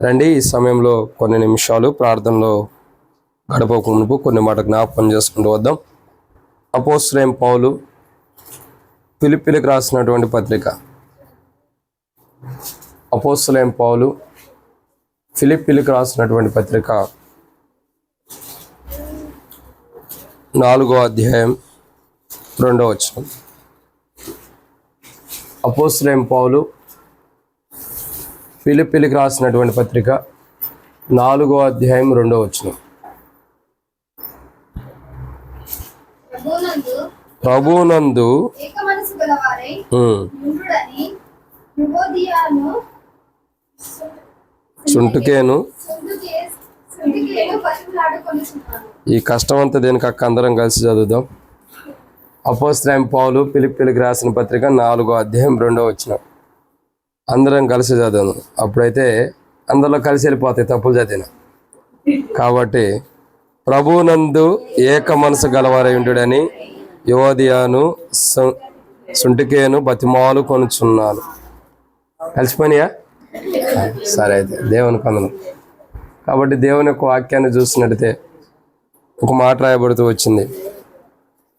రండి ఈ సమయంలో కొన్ని నిమిషాలు ప్రార్థనలో గడపక మునుపు కొన్ని మాట జ్ఞాపకం చేసుకుంటూ వద్దాం. అపోస్తలుడైన పౌలు ఫిలిప్పీలకు రాసినటువంటి పత్రిక. అపోస్తలుడైన పౌలు ఫిలిప్పీలకు రాసినటువంటి పత్రిక 4వ అధ్యాయం 2వ వచనం. అపోస్తలుడైన పౌలు ఫిలిప్పీలకు రాసినటువంటి పత్రిక 4వ అధ్యాయం 2వ వచనం. ప్రభునందు చుంటుకేను. ఈ కష్టం అంతా దేనికి అక్క అందరం కలిసి చదువుదాం. అపోస్తలుడైన పౌలు ఫిలిప్పీలకు రాసిన పత్రిక 4వ అధ్యాయం 2వ వచనం. అందరం కలిసి చదువుదాం. అప్పుడైతే అందరిలో కలిసి వెళ్ళిపోతాయి తప్పులు చదివిన. కాబట్టి ప్రభునందు ఏక మనసు గలవారై ఉండుడని యువదియాను సుంటికేను బతిమాలు కొనుచున్నాను. కలిసిపోయినాయా? సరే, అయితే దేవుని కొందను. కాబట్టి దేవుని యొక్క వాక్యాన్ని చూసినట్టయితే ఒక మాట రాయబడుతూ వచ్చింది.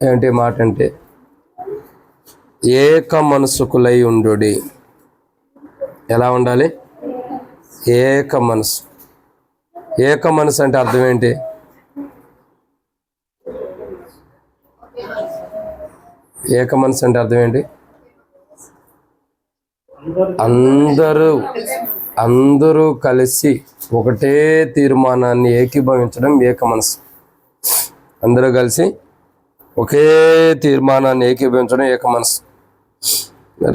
ఏంటి మాట అంటే, ఏక మనసుకులై ఉండుడి. ఎలా ఉండాలి? ఏక మనసు. ఏక మనసు అంటే అర్థం ఏంటి? ఏక మనసు అంటే అర్థం ఏంటి? అందరూ కలిసి ఒకటే తీర్మానాన్ని ఏకీభవించడం ఏక మనసు. అందరూ కలిసి ఒకే తీర్మానాన్ని ఏకీభవించడం ఏక మనసు.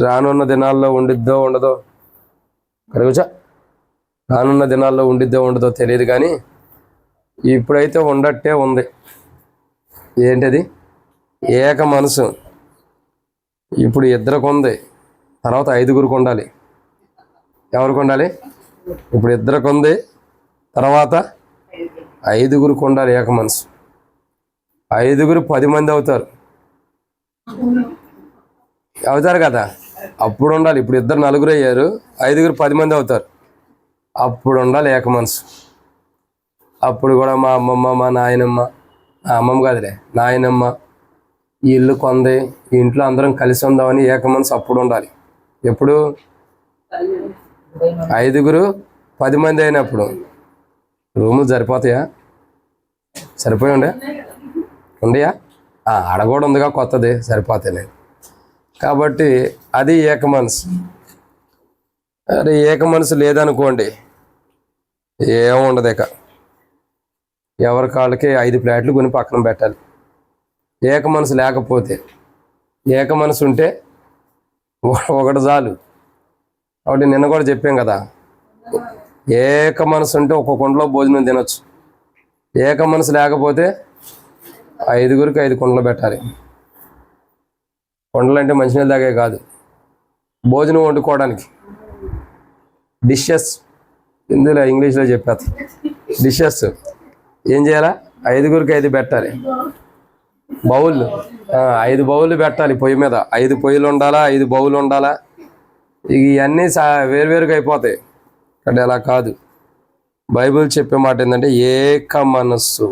రానున్న దినాల్లో ఉండిద్దో ఉండదో కరుగుచా, రానున్న దినాల్లో ఉండిద్దో ఉండదో తెలియదు, కానీ ఇప్పుడైతే ఉండట్టే ఉంది. ఏంటది? ఏక మనసు. ఇప్పుడు ఇద్దరికి ఉంది, తర్వాత 5గురికి ఉండాలి. ఎవరికి ఉండాలి? ఇప్పుడు ఇద్దరికి ఉంది, తర్వాత 5గురికి ఉండాలి ఏక మనసు. 5గురు 10 మంది అవుతారు కదా, అప్పుడు ఉండాలి. ఇప్పుడు ఇద్దరు 4 అయ్యారు, 5గురు 10 మంది అవుతారు, అప్పుడు ఉండాలి ఏక మనసు. అప్పుడు కూడా మా అమ్మమ్మ, మా నాయనమ్మ, అమ్మమ్మ కాదులే, నాయనమ్మ, ఈ ఇల్లు కొంది, ఈ ఇంట్లో అందరం కలిసి ఉందామని ఏక మనసు అప్పుడు ఉండాలి. ఎప్పుడు? 5గురు 10 మంది అయినప్పుడు. రూములు సరిపోతాయా? సరిపోయి ఉండయా? ఆడ కూడా ఉందిగా కొత్తది, సరిపోతాయి. కాబట్టి అది ఏక మనసు. అరే ఏక మనసు లేదనుకోండి, ఏముండదు. ఇక ఎవరి కాళ్ళకి 5 ప్లేట్లు కొని పక్కన పెట్టాలి. ఏక మనసు లేకపోతే, ఏక మనసు ఉంటే ఒకటి చాలు. కాబట్టి నిన్న కూడా చెప్పాం కదా, ఏక మనసు ఉంటే ఒక కుండలో భోజనం తినొచ్చు. ఏక మనసు లేకపోతే 5గురికి 5 కుండలు పెట్టాలి. కుండలు అంటే మంచినీళ్ళు తాగే కాదు, భోజనం వండుకోవడానికి డిషెస్. ఇందులో ఇంగ్లీష్లో చెప్పేది డిషెస్. ఏం చేయాలా? 5గురికి 5 పెట్టాలి. బౌల్ 5 బౌళ్ళు పెట్టాలి పొయ్యి మీద. 5 పొయ్యిలు ఉండాలా, 5 బౌలు ఉండాలా. ఇవన్నీ వేరువేరుగా అయిపోతాయి. అంటే అలా కాదు. బైబిల్ చెప్పే మాట ఏంటంటే ఏక మనస్సు.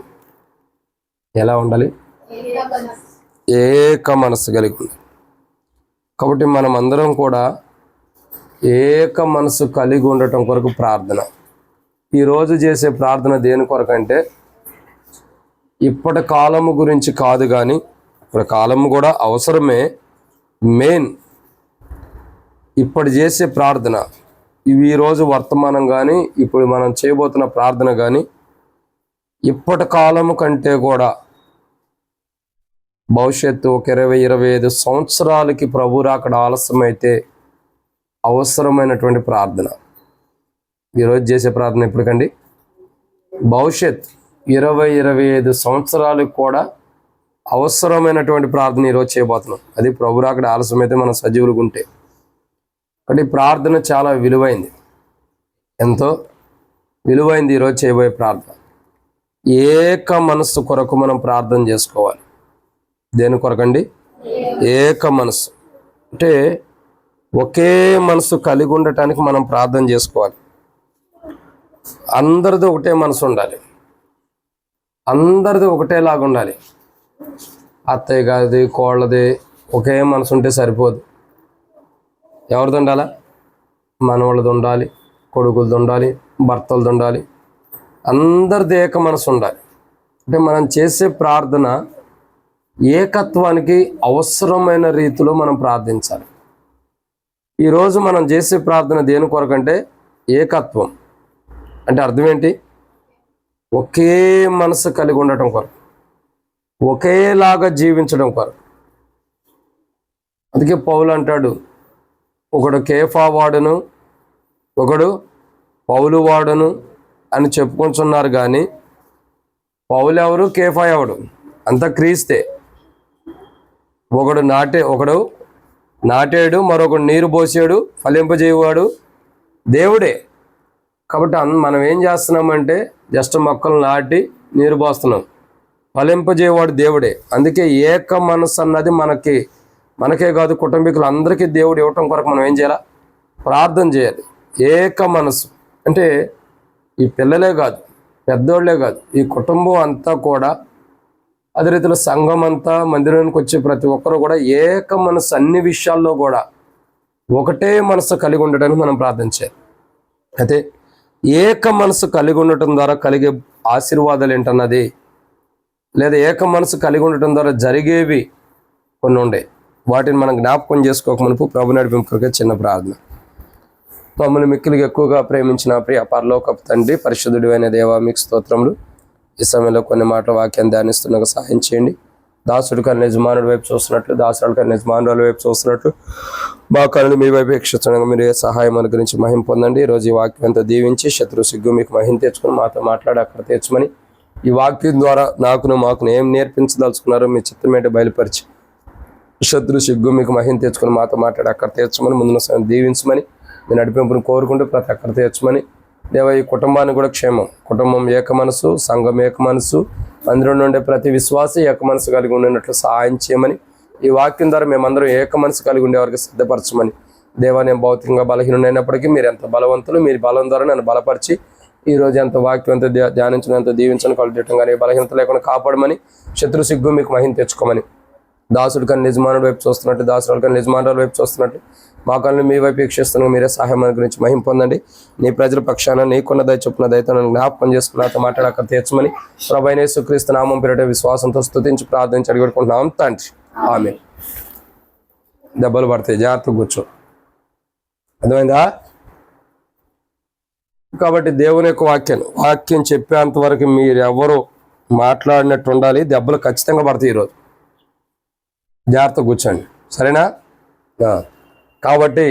ఎలా ఉండాలి? ఏక మనస్సు కలిగి ఉంది. కాబట్టి మనం అందరం కూడా ఏక మనసు కలిగి ఉండటం కొరకు ప్రార్థన. ఈరోజు చేసే ప్రార్థన దేని కొరకు అంటే, ఇప్పటి కాలము గురించి కాదు, కానీ ఇప్పటి కాలము కూడా అవసరమే. మెయిన్ ఇప్పుడు చేసే ప్రార్థన, ఇవి ఈరోజు వర్తమానం కానీ ఇప్పుడు మనం చేయబోతున్న ప్రార్థన కానీ ఇప్పటి కాలము కంటే కూడా భవిష్యత్తు ఒక 20-25 సంవత్సరాలకి ప్రభు రాకడ ఆలస్యమైతే అవసరమైనటువంటి ప్రార్థన. ఈరోజు చేసే ప్రార్థన ఎప్పటికండి? భవిష్యత్ 20-25 సంవత్సరాలకు కూడా అవసరమైనటువంటి ప్రార్థన ఈరోజు చేయబోతున్నాం. అది ప్రభు రాకడ ఆలస్యమైతే మనం సజీవులుగా ఉంటే. కాబట్టి ప్రార్థన చాలా విలువైంది, ఎంతో విలువైంది ఈరోజు చేయబోయే ప్రార్థన. ఏక మనస్సు కొరకు మనం ప్రార్థన చేసుకోవాలి. దేని కొరకండి? ఏక మనస్సు అంటే ఒకే మనసు కలిగి ఉండటానికి మనం ప్రార్థన చేసుకోవాలి. అందరిది ఒకటే మనసు ఉండాలి, అందరిది ఒకటేలాగా ఉండాలి. అత్తయ్య గారిది కోళ్ళది ఒకే మనసు ఉంటే సరిపోదు. ఎవరిది ఉండాలా? మనవాళ్ళది ఉండాలి, కొడుకులది ఉండాలి, భర్తలది ఉండాలి, అందరిది ఏక మనసు ఉండాలి. అంటే మనం చేసే ప్రార్థన ఏకత్వానికి అవసరమైన రీతిలో మనం ప్రార్థించాలి. ఈరోజు మనం చేసే ప్రార్థన దేని కొరకంటే ఏకత్వం. అంటే అర్థం ఏంటి? ఒకే మనసు కలిగి ఉండటం కొరకు, ఒకేలాగా జీవించడం కొరకు. అందుకే పౌలు అంటాడు, ఒకడు కేఫా వాడును, ఒకడు పౌలు వాడును అని చెప్పుకుంటున్నారు. కానీ పౌలు ఎవరు, కేఫా ఎవడు? అంత క్రీస్తే. ఒకడు నాటేడు, మరొకడు నీరు పోసాడు, ఫలింపజేయవాడు దేవుడే. కాబట్టి మనం ఏం చేస్తున్నామంటే జస్ట్ మొక్కలు నాటి నీరు పోస్తున్నాం, ఫలింపజేయవాడు దేవుడే. అందుకే ఏక మనసు అన్నది మనకే కాదు, కుటుంబీకులు అందరికీ దేవుడు ఇవ్వటం కొరకు మనం ఏం చేయాలి? ప్రార్థన చేయాలి. ఏక మనసు అంటే ఈ పిల్లలే కాదు, పెద్దోళ్లే కాదు, ఈ కుటుంబం అంతా కూడా, అదే రీతిలో సంఘం అంతా, మందిరానికి వచ్చే ప్రతి ఒక్కరు కూడా ఏక మనసు, అన్ని విషయాల్లో కూడా ఒకటే మనసు కలిగి ఉండడానికి మనం ప్రార్థన చేయాలి. అయితే ఏక మనసు కలిగి ఉండటం ద్వారా కలిగే ఆశీర్వాదాలు ఏంటన్నది, లేదా ఏక మనసు కలిగి ఉండటం ద్వారా జరిగేవి కొన్ని ఉండే, వాటిని మనం జ్ఞాపకం చేసుకోకమునుపు ప్రభు నడిపింపుగా చిన్న ప్రార్థన. మమ్మల్ని మిక్కిలిగా ఎక్కువగా ప్రేమించిన ప్రియ పరలోకపు తండ్రి, పరిశుద్ధుడు అయిన దేవా, మీకు స్తోత్రములు. ఈ సమయంలో కొన్ని మాటల వాక్యాన్ని ధ్యానిస్తున్నగా సహాయం చేయండి. దాసుడు కన్నా యజమానుడి వైపు చూస్తున్నట్లు, దాసుడు కన్నా యజమానుల వైపు చూస్తున్నట్లు మా కళ్ళు మీ వైపు వీక్షిస్తుండగా మీరు ఏ సహాయం అనుగ్రహించి మహిమ పొందండి. ఈరోజు ఈ వాక్యం అంతా దీవించి శత్రు సిగ్గు మీకు మహిమ తెచ్చుకొని మాతో మాట్లాడి అక్కడ తెచ్చమని, ఈ వాక్యం ద్వారా మాకును ఏం నేర్పించదలుచుకున్నారో మీ చిత్తం ఏంటో బయలుపరిచి శత్రు సిగ్గు మీకు మహిమ తెచ్చుకొని మాతో మాట్లాడి అక్కడ తీర్చమని, ముందున్న సమయం దీవించమని, మీ నడిపింపును కోరుకుంటూ ప్రతి అక్కడ తీర్చమని. దేవ, ఈ కుటుంబానికి కూడా క్షేమం, కుటుంబం ఏక మనసు, సంఘం ఏక మనసు, అందులో ఉండే ప్రతి విశ్వాసి ఏక మనసు కలిగి ఉండినట్లు సహాయం చేయమని, ఈ వాక్యం ద్వారా మేమందరం ఏక మనసు కలిగి ఉండే వారికి సిద్ధపరచమని. దేవా, నేను భౌతికంగా బలహీనుడైనప్పటికీ మీరు ఎంత బలవంతులు, మీరు బలం ద్వారా నన్ను బలపరిచి ఈరోజు ఎంత వాక్యం ఎంత ధ్యానించిన, ఎంత దీవించని కలుగటం కానీ బలహీనత లేకుండా కాపాడమని, శత్రు సిగ్గు మీకు మహిమ తెచ్చుకోమని. దాసుడు కానీ యజమానుడి వైపు చూస్తున్నట్టు, దాసుడు కానీ యజమానుల వైపు చూస్తున్నట్టు మా కళ్ళని మీ వైపు వీక్షిస్తున్నాం. మీరే సహాయం గురించి మహిమ పొందండి. నీ ప్రజల పక్షాన నీకున్న దయ చొప్పున దయతో నన్ను జ్ఞాపకం చేసుకుని నాతో మాట్లాడి అక్కడ తీర్చమని ప్రభువైన యేసుక్రీస్తు నామం పేరిట విశ్వాసంతో స్తుతించి ప్రార్థించి అడిగొట్టుకుంటున్నాం తండ్రి, ఆమేన్. దెబ్బలు పడతాయి, జాగ్రత్తగా కూర్చో. అర్థమైందా? కాబట్టి దేవుని యొక్క వాక్యం చెప్పేంత వరకు మీరు ఎవరు మాట్లాడినట్టు ఉండాలి. దెబ్బలు ఖచ్చితంగా పడతాయి. ఈరోజు జాగ్రత్త కూర్చోండి, సరేనా? కాబట్టి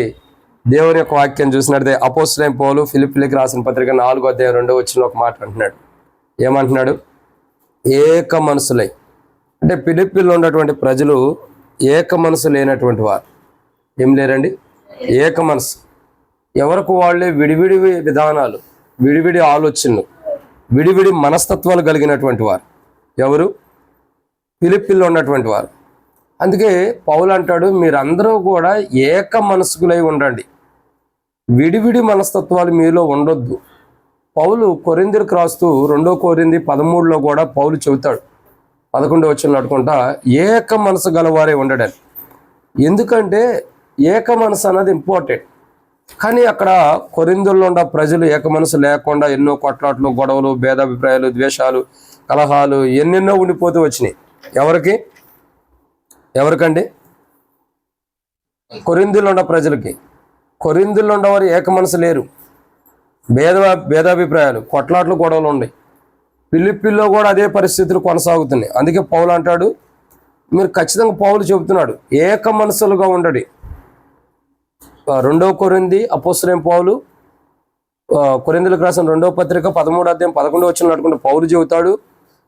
దేవుని యొక్క వాక్యం చూసినట్టే అపోస్తలుడైన పౌలు ఫిలిప్పీయులకు రాసిన పత్రిక 4:2 ఒక మాట అంటున్నాడు. ఏమంటున్నాడు? ఏక మనసులై. అంటే ఫిలిప్పీలో ఉన్నటువంటి ప్రజలు ఏక మనసు లేనటువంటి వారు. ఏం లేరండి? ఏక మనసు. ఎవరికి వాళ్ళే విడివిడి విధానాలు, విడివిడి ఆలోచనలు, విడివిడి మనస్తత్వాలు కలిగినటువంటి వారు. ఎవరు? ఫిలిప్పీలో ఉన్నటువంటి వారు. అందుకే పౌలు అంటాడు, మీరందరూ కూడా ఏక మనస్కులై ఉండండి, విడివిడి మనస్తత్వాలు మీలో ఉండొద్దు. పౌలు కొరింథీయులకు రాస్తూ 2 కొరింథీ 13 కూడా పౌలు చెబుతాడు, 11 అనుకుంటా, ఏక మనసు గలవారే ఉండడని. ఎందుకంటే ఏక మనసు అన్నది ఇంపార్టెంట్. కానీ అక్కడ కొరింథీయుల్లో ఉన్న ప్రజలు ఏక మనసు లేకుండా ఎన్నో కొట్లాట్లు, గొడవలు, భేదాభిప్రాయాలు, ద్వేషాలు, కలహాలు ఎన్నెన్నో ఉండిపోతూ వచ్చినాయి. ఎవరికండి? కొరింథీయుల్లో ఉన్న ప్రజలకి. కొరింథీయుల్లో ఉన్నవారు ఏక మనసు లేరు, భేదాభిప్రాయాలు, కొట్లాట్లు, గొడవలు ఉన్నాయి. ఫిలిప్పీలో కూడా అదే పరిస్థితులు కొనసాగుతున్నాయి. అందుకే పౌలు అంటాడు, మీరు ఖచ్చితంగా పౌలు చెబుతున్నాడు ఏక మనసులుగా ఉండడి. 2 కొరింథీ అపోస్తలుడైన పౌలు కొరింథీయులకు రాసిన 2వ పత్రిక 13:11 అనుకుంటే పౌలు చెబుతాడు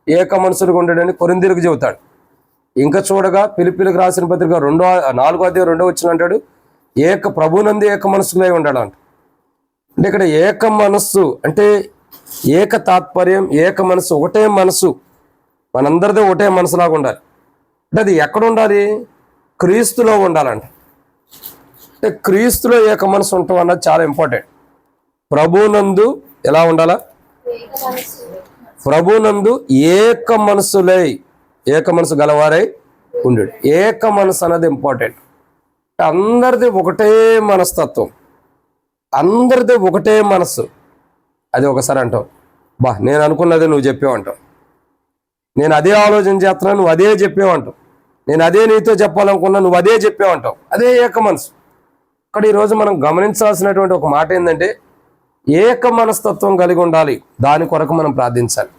ఏక మనసులుగా ఉండడని కొరింథీయులకు చెబుతాడు. ఇంకా చూడగా ఫిలిప్పీలకు రాసిన పత్రిక 4:2 అంటాడు, ప్రభునందు ఏక మనసులై ఉండాడు అంట. అంటే ఇక్కడ ఏక మనస్సు అంటే ఏక తాత్పర్యం, ఏక మనసు, ఒకటే మనసు, మనందరితో ఒకటే మనసులాగా ఉండాలి. అంటే అది ఎక్కడ ఉండాలి? క్రీస్తులో ఉండాలంట. అంటే క్రీస్తులో ఏక మనసు ఉండటం అన్నది చాలా ఇంపార్టెంట్. ప్రభునందు ఎలా ఉండాలా? ప్రభునందు ఏక మనసు గలవారై ఉండు. ఏక మనసు అన్నది ఇంపార్టెంట్. అందరిది ఒకటే మనస్తత్వం, అందరిది ఒకటే మనసు. అది ఒకసారి అంటావు, బా నేను అనుకున్నది నువ్వు చెప్పేవంటావు, నేను అదే ఆలోచన చేస్తున్నా నువ్వు అదే చెప్పేవంటావు, నేను అదే నీతో చెప్పాలనుకున్నా నువ్వు అదే చెప్పేవంటావు. అదే ఏక మనసు. ఇక్కడ ఈరోజు మనం గమనించాల్సినటువంటి ఒక మాట ఏంటంటే ఏక మనస్తత్వం కలిగి ఉండాలి. దాని కొరకు మనం ప్రార్థించాలి.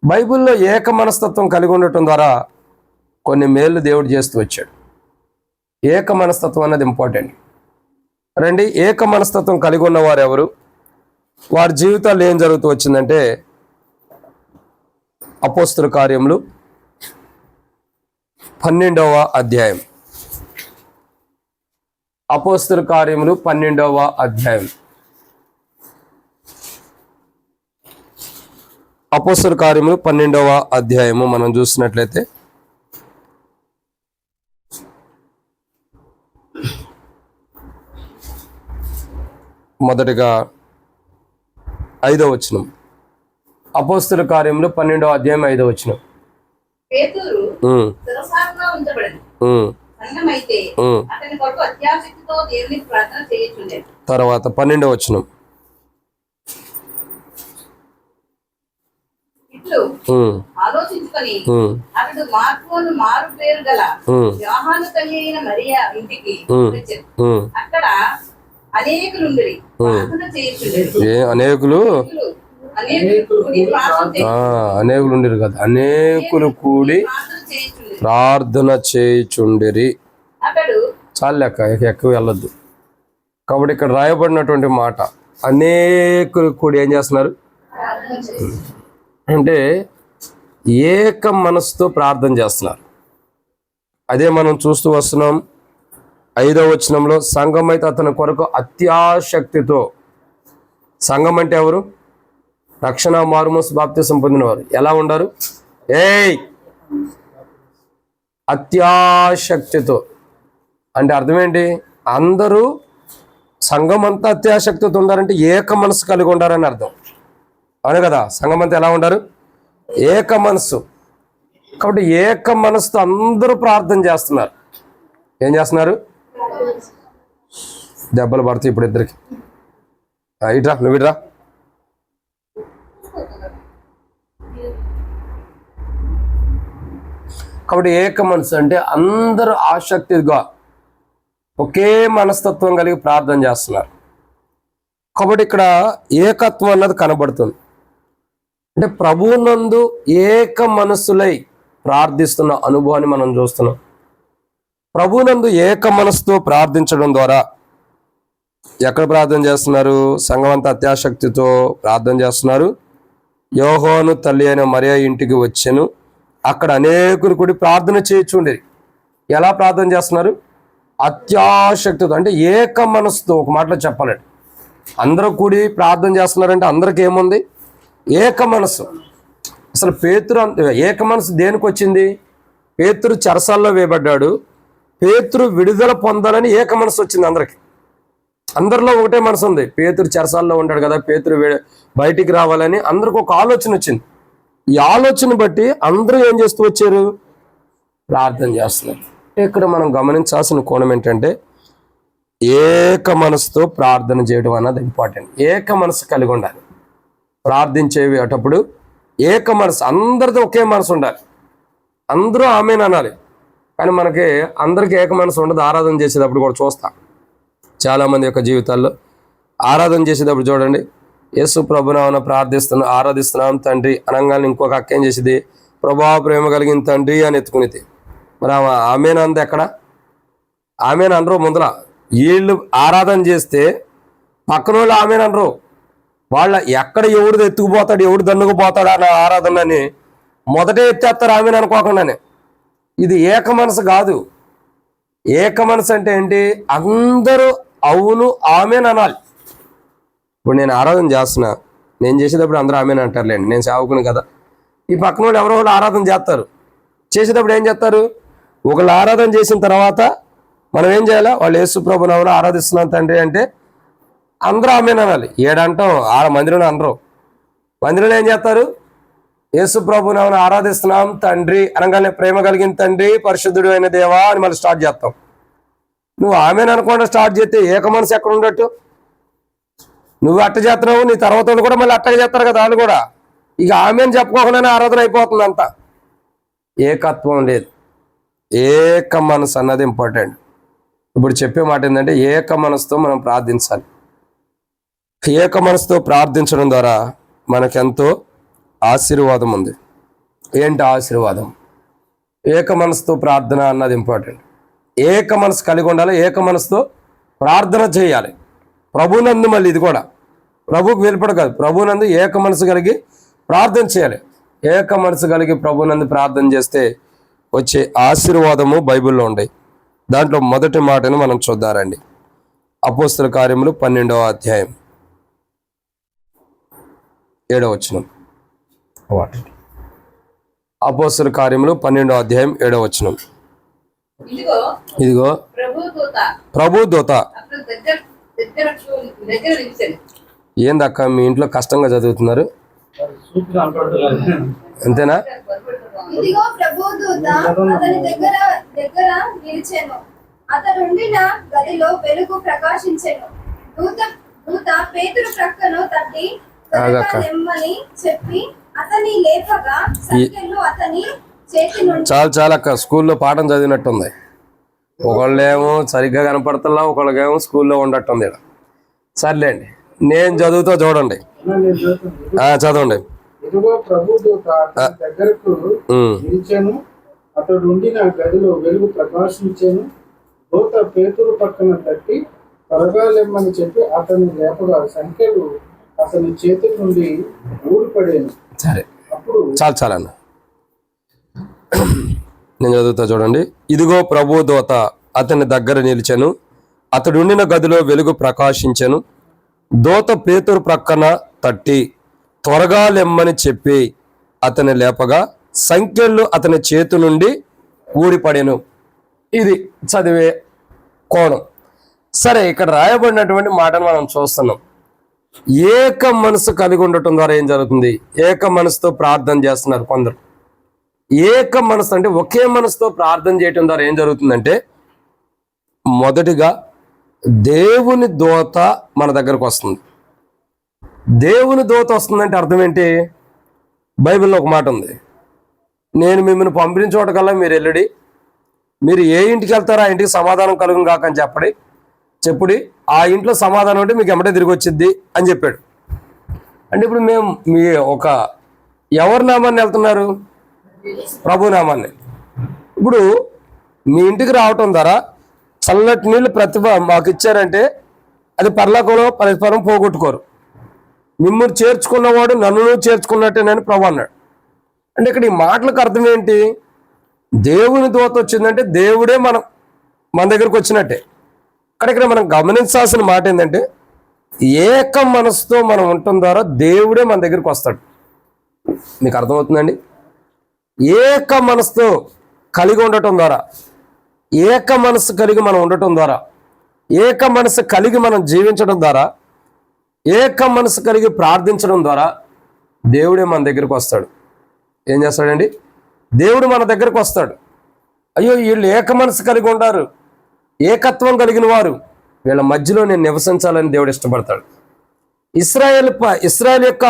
బైబిల్లో ఏక మనస్తత్వం కలిగి ఉండటం ద్వారా కొన్ని మేళ్ళు దేవుడు చేస్తూ వచ్చాడు. ఏక మనస్తత్వం అన్నది ఇంపార్టెంట్. రండి, ఏక మనస్తత్వం కలిగి ఉన్నవారు ఎవరు, వారి జీవితాల్లో ఏం జరుగుతూ వచ్చిందంటే అపోస్తల కార్యములు 12వ అధ్యాయం. అపోస్తల కార్యములు 12వ అధ్యాయం. అపోస్తల కార్యములు 12వ అధ్యాయము మనం చూసినట్లయితే మొదటిగా 5వ వచనం. అపోస్తల కార్యములు 12వ అధ్యాయం 5వ వచనం. తర్వాత 12వ వచనం. ఆలోచించుకొని అతడు మార్పును మారు పేరు గల యోహాను తల్లి అయిన మరియా ఇంటికి వచ్చాడు. అక్కడ అనేకులుండిరి ప్రార్థన చేయుచుండిరి. అనేకులు ఉండిరు కదా, అనేకులు కూడి ప్రార్థన చేయుచుండిరి. చాలు లెక్క, ఎక్కువ వెళ్ళొద్దు. కాబట్టి ఇక్కడ రాయబడినటువంటి మాట అనేకులు కూడి ఏం చేస్తున్నారు అంటే ఏక మనసుతో ప్రార్థన చేస్తున్నారు. అదే మనం చూస్తూ వస్తున్నాం. 5వ వచనంలో సంఘం అయితే అతని కొరకు అత్యాశక్తితో. సంఘం అంటే ఎవరు? రక్షణ మారుమోసు బాప్తిసం పొందినవారు. ఎలా ఉండారు? అత్యాశక్తితో అంటే అర్థం ఏంటి? అందరూ సంఘం అంతా అత్యాశక్తితో ఉండారంటే ఏక మనసు కలిగి ఉండారని అర్థం. అవును కదా? సంఘం అంతా ఎలా ఉండారు? ఏక మనసు. కాబట్టి ఏక మనసుతో అందరూ ప్రార్థన చేస్తున్నారు. ఏం చేస్తున్నారు? దెబ్బలు పడతాయి ఇప్పుడు ఇద్దరికి. ఇట్రా, నువ్వు ఇట్రా. కాబట్టి ఏక మనసు అంటే అందరూ ఆసక్తిగా ఒకే మనస్తత్వం కలిగి ప్రార్థన చేస్తున్నారు. కాబట్టి ఇక్కడ ఏకత్వం అన్నది కనబడుతుంది. అంటే ప్రభువునందు ఏక మనస్సులై ప్రార్థిస్తున్న అనుభవాన్ని మనం చూస్తున్నాం. ప్రభువునందు ఏక మనసుతో ప్రార్థించడం ద్వారా ఎక్కడ ప్రార్థన చేస్తున్నారు? సంఘం అంతా అత్యాశక్తితో ప్రార్థన చేస్తున్నారు. యోహాను తల్లి అయిన మరియా ఇంటికి వచ్చాను. అక్కడ అనేకులు కూడి ప్రార్థన చేయుచుండేది. ఎలా ప్రార్థన చేస్తున్నారు? అత్యాశక్తితో అంటే ఏక మనసుతో. ఒక మాటలో చెప్పాలంటే అందరూ కూడి ప్రార్థన చేస్తున్నారంటే అందరికి ఏముంది? ఏక మనసు. అసలు పేతురు ఏక మనసు దేనికి వచ్చింది? పేతురు చెరసాల్లో వేయబడ్డాడు. పేతురు విడుదల పొందాలని ఏక మనసు వచ్చింది అందరికి. అందరిలో ఒకటే మనసు ఉంది. పేతురు చెరసాల్లో ఉంటాడు కదా, పేతురు బయటికి రావాలని అందరికి ఒక ఆలోచన వచ్చింది. ఈ ఆలోచన బట్టి అందరూ ఏం చేస్తూ వచ్చారు? ప్రార్థన చేస్తున్నారు. ఇక్కడ మనం గమనించాల్సిన కోణం ఏంటంటే ఏక మనసుతో ప్రార్థన చేయడం అన్నది ఇంపార్టెంట్. ఏక మనసు కలిగి ఉండాలి. ప్రార్థించేటప్పుడు ఏక మనసు, అందరితో ఒకే మనసు ఉండాలి. అందరూ ఆమేన్ అనాలి. కానీ మనకి అందరికీ ఏక మనసు ఉండదు. ఆరాధన చేసేటప్పుడు కూడా చూస్తాం చాలామంది యొక్క జీవితాల్లో. ఆరాధన చేసేటప్పుడు చూడండి, యేసు ప్రభునామమున ఆరాధిస్తున్నాం తండ్రి అనగానే ఇంకొక అక్క ఏం చేసేది? ప్రభా ప్రేమ కలిగిన తండ్రి అని ఎత్తుకునేది. మరి ఆమేన్ అంది ఎక్కడ? ఆమేన్ అనరు. ముందర వీళ్ళు ఆరాధన చేస్తే పక్కన వాళ్ళు ఆమేన్ అనరు. వాళ్ళ ఎక్కడ ఎవడు ఎత్తుకుపోతాడు, ఎవడు దన్నుకుపోతాడు అన్న ఆరాధనని మొదటే ఎత్తేస్తారు ఆమేన్ అనుకోకుండానే. ఇది ఏక మనసు కాదు. ఏక మనసు అంటే ఏంటి? అందరూ అవును ఆమేన్ అనాలి. ఇప్పుడు నేను ఆరాధన చేస్తున్నా, నేను చేసేటప్పుడు అందరూ ఆమేన్ అంటారులేండి, నేను సేవకుని కదా. ఈ పక్కన వాళ్ళు ఎవరో వాళ్ళు ఆరాధన చేస్తారు. చేసేటప్పుడు ఏం చేస్తారు? ఒకళ్ళు ఆరాధన చేసిన తర్వాత మనం ఏం చేయాలా? వాళ్ళు యేసు ప్రభునామమున ఆరాధిస్తున్నాం తండ్రి అంటే అందరూ ఆమెన్ అనాలి. ఏడంటాం ఆడ మందిరంలో అనరు. మందిరంలో ఏం చేస్తారు? యేసు ప్రభువుని ఏమైనా ఆరాధిస్తున్నాం తండ్రి అనగానే ప్రేమ కలిగిన తండ్రి పరిశుద్ధుడు అయిన దేవా అని మళ్ళీ స్టార్ట్ చేస్తాం. నువ్వు ఆమెను అనుకోకుండా స్టార్ట్ చేస్తే ఏక మనసు ఎక్కడ ఉండట్టు? నువ్వు అట్ట చేస్తున్నావు, నీ తర్వాత వాళ్ళు కూడా మళ్ళీ అట్టగా చేస్తారు కదా వాళ్ళు కూడా. ఇక ఆమెను చెప్పుకోకుండానే ఆరాధన అయిపోతుంది అంతా. ఏకత్వం లేదు. ఏక మనసు అన్నది ఇంపార్టెంట్. ఇప్పుడు చెప్పే మాట ఏంటంటే ఏక మనసుతో మనం ప్రార్థించాలి. ఏక మనసుతో ప్రార్థించడం ద్వారా మనకెంతో ఆశీర్వాదం ఉంది. ఏంటి ఆశీర్వాదం? ఏక మనసుతో ప్రార్థన అన్నది ఇంపార్టెంట్. ఏక మనసు కలిగి ఉండాలి. ఏక మనసుతో ప్రార్థన చేయాలి. ప్రభునందు, మళ్ళీ ఇది కూడా ప్రభుకు వెలుపడ కాదు, ప్రభునందు ఏక మనసు కలిగి ప్రార్థన చేయాలి. ఏక మనసు కలిగి ప్రభునందు ప్రార్థన చేస్తే వచ్చే ఆశీర్వాదము బైబిల్లో ఉన్నాయి. దాంట్లో మొదటి మాటను మనం చూద్దారండి. అపోస్తల కార్యములు 12వ అధ్యాయం 7వ వచనం. అపోస్తల కార్యములు 12వ అధ్యాయం 7వ వచనం. ఇదిగో ప్రభు దూత. ఏందక్క మీ ఇంట్లో కష్టంగా చదువుతున్నారు? అంతేనా? ఇదిగో ప్రభుదూత అతని దగ్గర నిలిచెను. అతడుండిన గదిలో వెలుగు ప్రకాశించెను. దూత పేతురు ప్రక్కను తట్టి నెమ్మని చెప్పి అతని లేపగా సంఖ్యలు అతని చేతి నుండి. చాలక్క, స్కూల్లో పాఠం చదివినట్టుంది. ఒకళ్ళేమో సరిగ్గా కనపడుతున్నా, ఒకళ్ళకేమో స్కూల్లో ఉండట్టుంది. సర్లేండి, నేను చదువుతో చూడండి. చదవండి. ఇదిగో ప్రభుదూత అతని దగ్గరకు నిలిచెను. అతడు ఉండిన గదిలో వెలుగు ప్రకాశించెను. దూత పేతురు పక్కన తట్టి త్వరగా లెమ్మని చెప్పి అతన్ని లేపగా సంఖ్యలు అతని చేతి నుండి ఊడిపడేను. సరే, అప్పుడు చాలన్న, నేను చదువుతా చూడండి. ఇదిగో ప్రభు దూత అతని దగ్గర నిలిచెను. అతడు ఉండిన గదిలో వెలుగు ప్రకాశించెను. దూత పేతురు ప్రక్కన తట్టి త్వరగా లెమ్మని చెప్పి అతని లేపగా సంఖ్యలు అతని చేతి నుండి ఊడిపడెను. ఇది చదివే కోణం. సరే, ఇక్కడ రాయబడినటువంటి మాటను మనం చూస్తున్నాం. ఏక మనసు కలిగి ఉండటం ద్వారా ఏం జరుగుతుంది? ఏక మనసుతో ప్రార్థన చేస్తున్నారు కొందరు. ఏక మనసు అంటే ఒకే మనసుతో ప్రార్థన చేయటం ద్వారా ఏం జరుగుతుందంటే, మొదటిగా దేవుని దూత మన దగ్గరకు వస్తుంది. దేవుని దూత వస్తుందంటే అర్థం ఏంటి? బైబిల్లో ఒక మాట ఉంది, నేను మిమ్మల్ని పంపిన చోటకల్లా మీరు వెళ్ళడి, మీరు ఏ ఇంటికి వెళ్తారో ఆ ఇంటికి సమాధానం కలుగును కాక అని చెప్పుడి, ఆ ఇంట్లో సమాధానం అంటే మీకు ఎమ్మటే తిరిగి వచ్చిద్ది అని చెప్పాడు. అంటే ఇప్పుడు మేము మీ ఎవరి నామాన్ని వెళ్తున్నారు? ప్రభు నామాన్ని. ఇప్పుడు మీ ఇంటికి రావటం ద్వారా చల్లటి నీళ్ళు ప్రతిభ మాకు ఇచ్చారంటే అది పరలోకంలో పరిస్పరం పోగొట్టుకోరు. మిమ్మల్ని చేర్చుకున్నవాడు నన్ను చేర్చుకున్నట్టేనని ప్రభు అన్నాడు. అంటే ఇక్కడ ఈ మాటలకు అర్థం ఏంటి? దేవుని దూత వచ్చిందంటే దేవుడే మన దగ్గరకు వచ్చినట్టే. ఇక్కడ మనం గమనించాల్సిన మాట ఏంటంటే, ఏక మనసుతో మనం ఉండటం ద్వారా దేవుడే మన దగ్గరికి వస్తాడు. మీకు అర్థమవుతుందండి? ఏక మనసుతో కలిగి ఉండటం ద్వారా, ఏక మనసు కలిగి మనం ఉండటం ద్వారా, ఏక మనసు కలిగి మనం జీవించడం ద్వారా, ఏక మనసు కలిగి ప్రార్థించడం ద్వారా దేవుడే మన దగ్గరికి వస్తాడు. ఏం చేస్తాడండి? దేవుడు మన దగ్గరకు వస్తాడు. అయ్యో వీళ్ళు ఏక మనసు కలిగి ఉంటారు, ఏకత్వం కలిగిన వారు, వీళ్ళ మధ్యలో నేను నివసించాలని దేవుడు ఇష్టపడతాడు. ఇశ్రాయేల్ యొక్క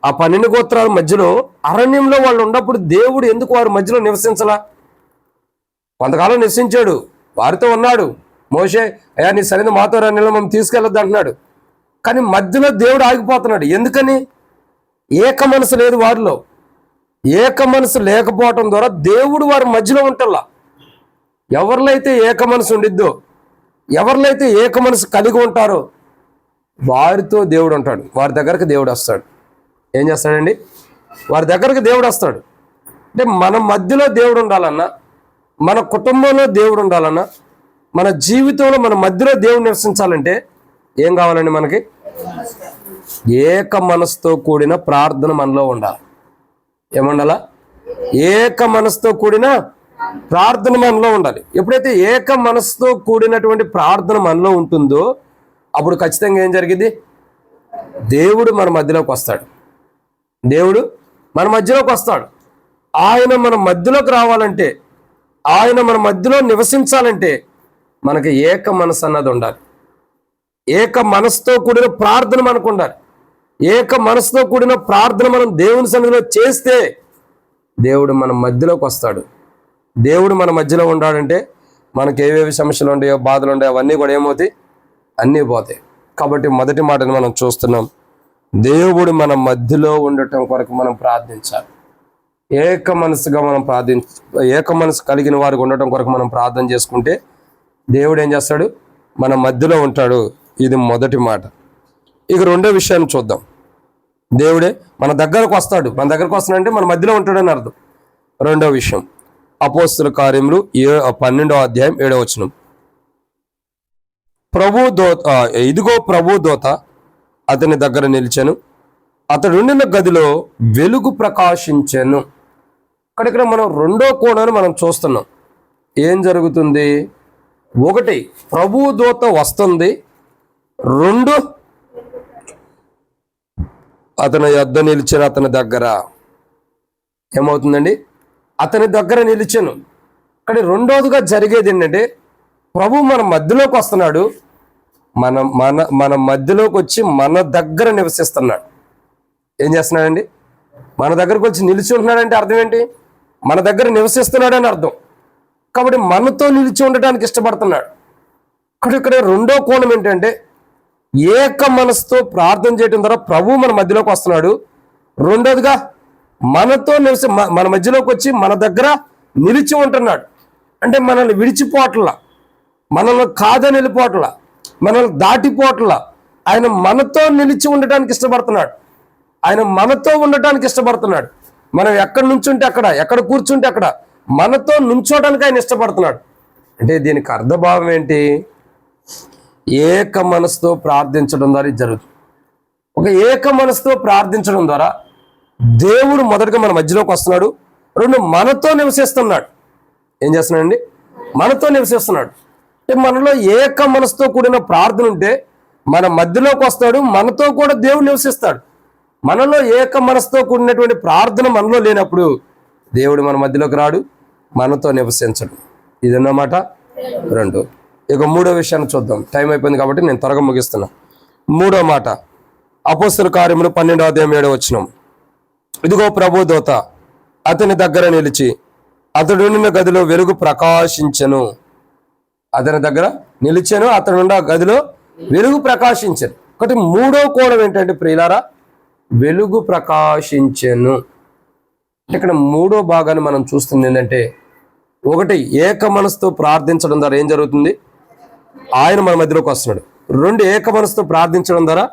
ఆ 12 గోత్రాల మధ్యలో అరణ్యంలో వాళ్ళు ఉన్నప్పుడు దేవుడు ఎందుకు వారి మధ్యలో నివసించలా? కొంతకాలం నివసించాడు, వారితో ఉన్నాడు. మోషే, అయ్యా నీ సరైన మాతో అరణ్యంలో మనం తీసుకెళ్ళొద్దు అంటున్నాడు. కానీ మధ్యలో దేవుడు ఆగిపోతున్నాడు. ఎందుకని? ఏక మనసు లేదు వారిలో. ఏక మనసు లేకపోవటం ద్వారా దేవుడు వారి మధ్యలో ఉంటల్లా. ఎవరిలో అయితే ఏక మనసు ఉండిద్దో, ఎవరిలో అయితే ఏక మనసు కలిగి ఉంటారో వారితో దేవుడు ఉంటాడు. వారి దగ్గరకు దేవుడు వస్తాడు. ఏం చేస్తాడండి? వారి దగ్గరకు దేవుడు వస్తాడు. అంటే మన మధ్యలో దేవుడు ఉండాలన్నా, మన కుటుంబంలో దేవుడు ఉండాలన్నా, మన జీవితంలో మన మధ్యలో దేవుడు నివసించాలంటే ఏం కావాలండి? మనకి ఏక మనసుతో కూడిన ప్రార్థన మనలో ఉండాలి. ఏముండాలా? ఏక మనసుతో కూడిన ప్రార్థన మనలో ఉండాలి. ఎప్పుడైతే ఏక మనసుతో కూడినటువంటి ప్రార్థన మనలో ఉంటుందో అప్పుడు ఖచ్చితంగా ఏం జరిగింది? దేవుడు మన మధ్యలోకి వస్తాడు. దేవుడు మన మధ్యలోకి వస్తాడు. ఆయన మన మధ్యలోకి రావాలంటే, ఆయన మన మధ్యలో నివసించాలంటే మనకి ఏక మనసు అన్నది ఉండాలి. ఏక మనసుతో కూడిన ప్రార్థన మనకు ఉండాలి. ఏక మనసుతో కూడిన ప్రార్థన మనం దేవుని సన్నిధిలో చేస్తే దేవుడు మన మధ్యలోకి వస్తాడు. దేవుడు మన మధ్యలో ఉండాలంటే మనకి ఏవేవి సమస్యలు ఉంటాయో, బాధలు ఉంటాయో అవన్నీ కూడా ఏమవుతాయి? అన్నీ పోతాయి. కాబట్టి మొదటి మాటని మనం చూస్తున్నాం, దేవుడు మన మధ్యలో ఉండటం కొరకు మనం ప్రార్థించాలి. ఏక మనసుగా మనం ఏక మనసు కలిగిన వారికి ఉండటం కొరకు మనం ప్రార్థన చేసుకుంటే దేవుడు ఏం చేస్తాడు? మన మధ్యలో ఉంటాడు. ఇది మొదటి మాట. ఇక రెండో విషయాన్ని చూద్దాం. దేవుడే మన దగ్గరకు వస్తాడు. మన దగ్గరకు వస్తాడంటే మన మధ్యలో ఉంటాడని అర్థం. రెండో విషయం, అపోస్తుల కార్యములు 12వ అధ్యాయం 7వ వచనం. ఇదిగో ప్రభు దూత అతని దగ్గర నిలిచెను, అతడు ఉండిన గదిలో వెలుగు ప్రకాశించెను. ఇక్కడ మనం రెండో కోణాన్ని మనం చూస్తున్నాం. ఏం జరుగుతుంది? ఒకటి, ప్రభు దూత వస్తుంది. రెండు, అతని యొద్ద నిలిచిన అతని దగ్గర ఏమవుతుందండి? అతని దగ్గర నిలిచెను. కానీ రెండోదిగా జరిగేది ఏంటంటే, ప్రభు మన మధ్యలోకి వస్తున్నాడు. మన మధ్యలోకి వచ్చి మన దగ్గర నివసిస్తున్నాడు. ఏం చేస్తున్నాడండి? మన దగ్గరకు వచ్చి నిలిచి ఉంటున్నాడంటే అర్థం ఏంటి? మన దగ్గర నివసిస్తున్నాడు అని అర్థం. కాబట్టి మనతో నిలిచి ఉండటానికి ఇష్టపడుతున్నాడు. ఇక్కడ రెండో కోణం ఏంటంటే, ఏక మనసుతో ప్రార్థన చేయడం ద్వారా ప్రభు మన మధ్యలోకి వస్తున్నాడు. రెండోదిగా మనతో మన మధ్యలోకి వచ్చి మన దగ్గర నిలిచి ఉంటున్నాడు. అంటే మనల్ని విడిచిపోవట్లా, మనల్ని కాదని వెళ్ళిపోవట్లా, మనల్ని దాటిపోవట్లా. ఆయన మనతో నిలిచి ఉండటానికి ఇష్టపడుతున్నాడు. ఆయన మనతో ఉండటానికి ఇష్టపడుతున్నాడు. మనం ఎక్కడ నుంచుంటే అక్కడ, ఎక్కడ కూర్చుంటే అక్కడ మనతో నుంచోడానికి ఆయన ఇష్టపడుతున్నాడు. అంటే దీనికి అర్థభావం ఏంటి? ఏక మనసుతో ప్రార్థించడం ద్వారా ఇది జరుగుతుంది. ఒక ఏక మనసుతో ప్రార్థించడం ద్వారా దేవుడు మొదటగా మన మధ్యలోకి వస్తున్నాడు. రెండు, మనతో నివసిస్తున్నాడు. ఏం చేస్తున్నాడండి? మనతో నివసిస్తున్నాడు. అంటే మనలో ఏక మనసుతో కూడిన ప్రార్థన ఉంటే మన మధ్యలోకి వస్తాడు. మనతో కూడా దేవుడు నివసిస్తాడు. మనలో ఏక మనసుతో కూడినటువంటి ప్రార్థన మనలో లేనప్పుడు దేవుడు మన మధ్యలోకి రాడు, మనతో నివసించడు. ఇదన్నమాట రెండు. ఇక మూడో విషయాన్ని చూద్దాం. టైం అయిపోయింది కాబట్టి నేను త్వరగా ముగిస్తున్నా. మూడో మాట, అపోస్తల కార్యములు 12వ అధ్యాయం 7వ వచనం. ఇదిగో ప్రభు దూత అతని దగ్గర నిలిచి అతడు ఉన్న గదిలో వెలుగు ప్రకాశించెను. అతని దగ్గర నిలిచాను, అతనున్న గదిలో వెలుగు ప్రకాశించెను. ఒకటి మూడో కోణం ఏంటంటే ప్రియులారా, వెలుగు ప్రకాశించెను. ఇక్కడ మూడో భాగాన్ని మనం చూస్తుంది ఏంటంటే, ఒకటి, ఏక మనసుతో ప్రార్థించడం ద్వారా ఏం జరుగుతుంది? ఆయన మన మధ్యలోకి వస్తున్నాడు. రెండు, ఏక మనసుతో ప్రార్థించడం ద్వారా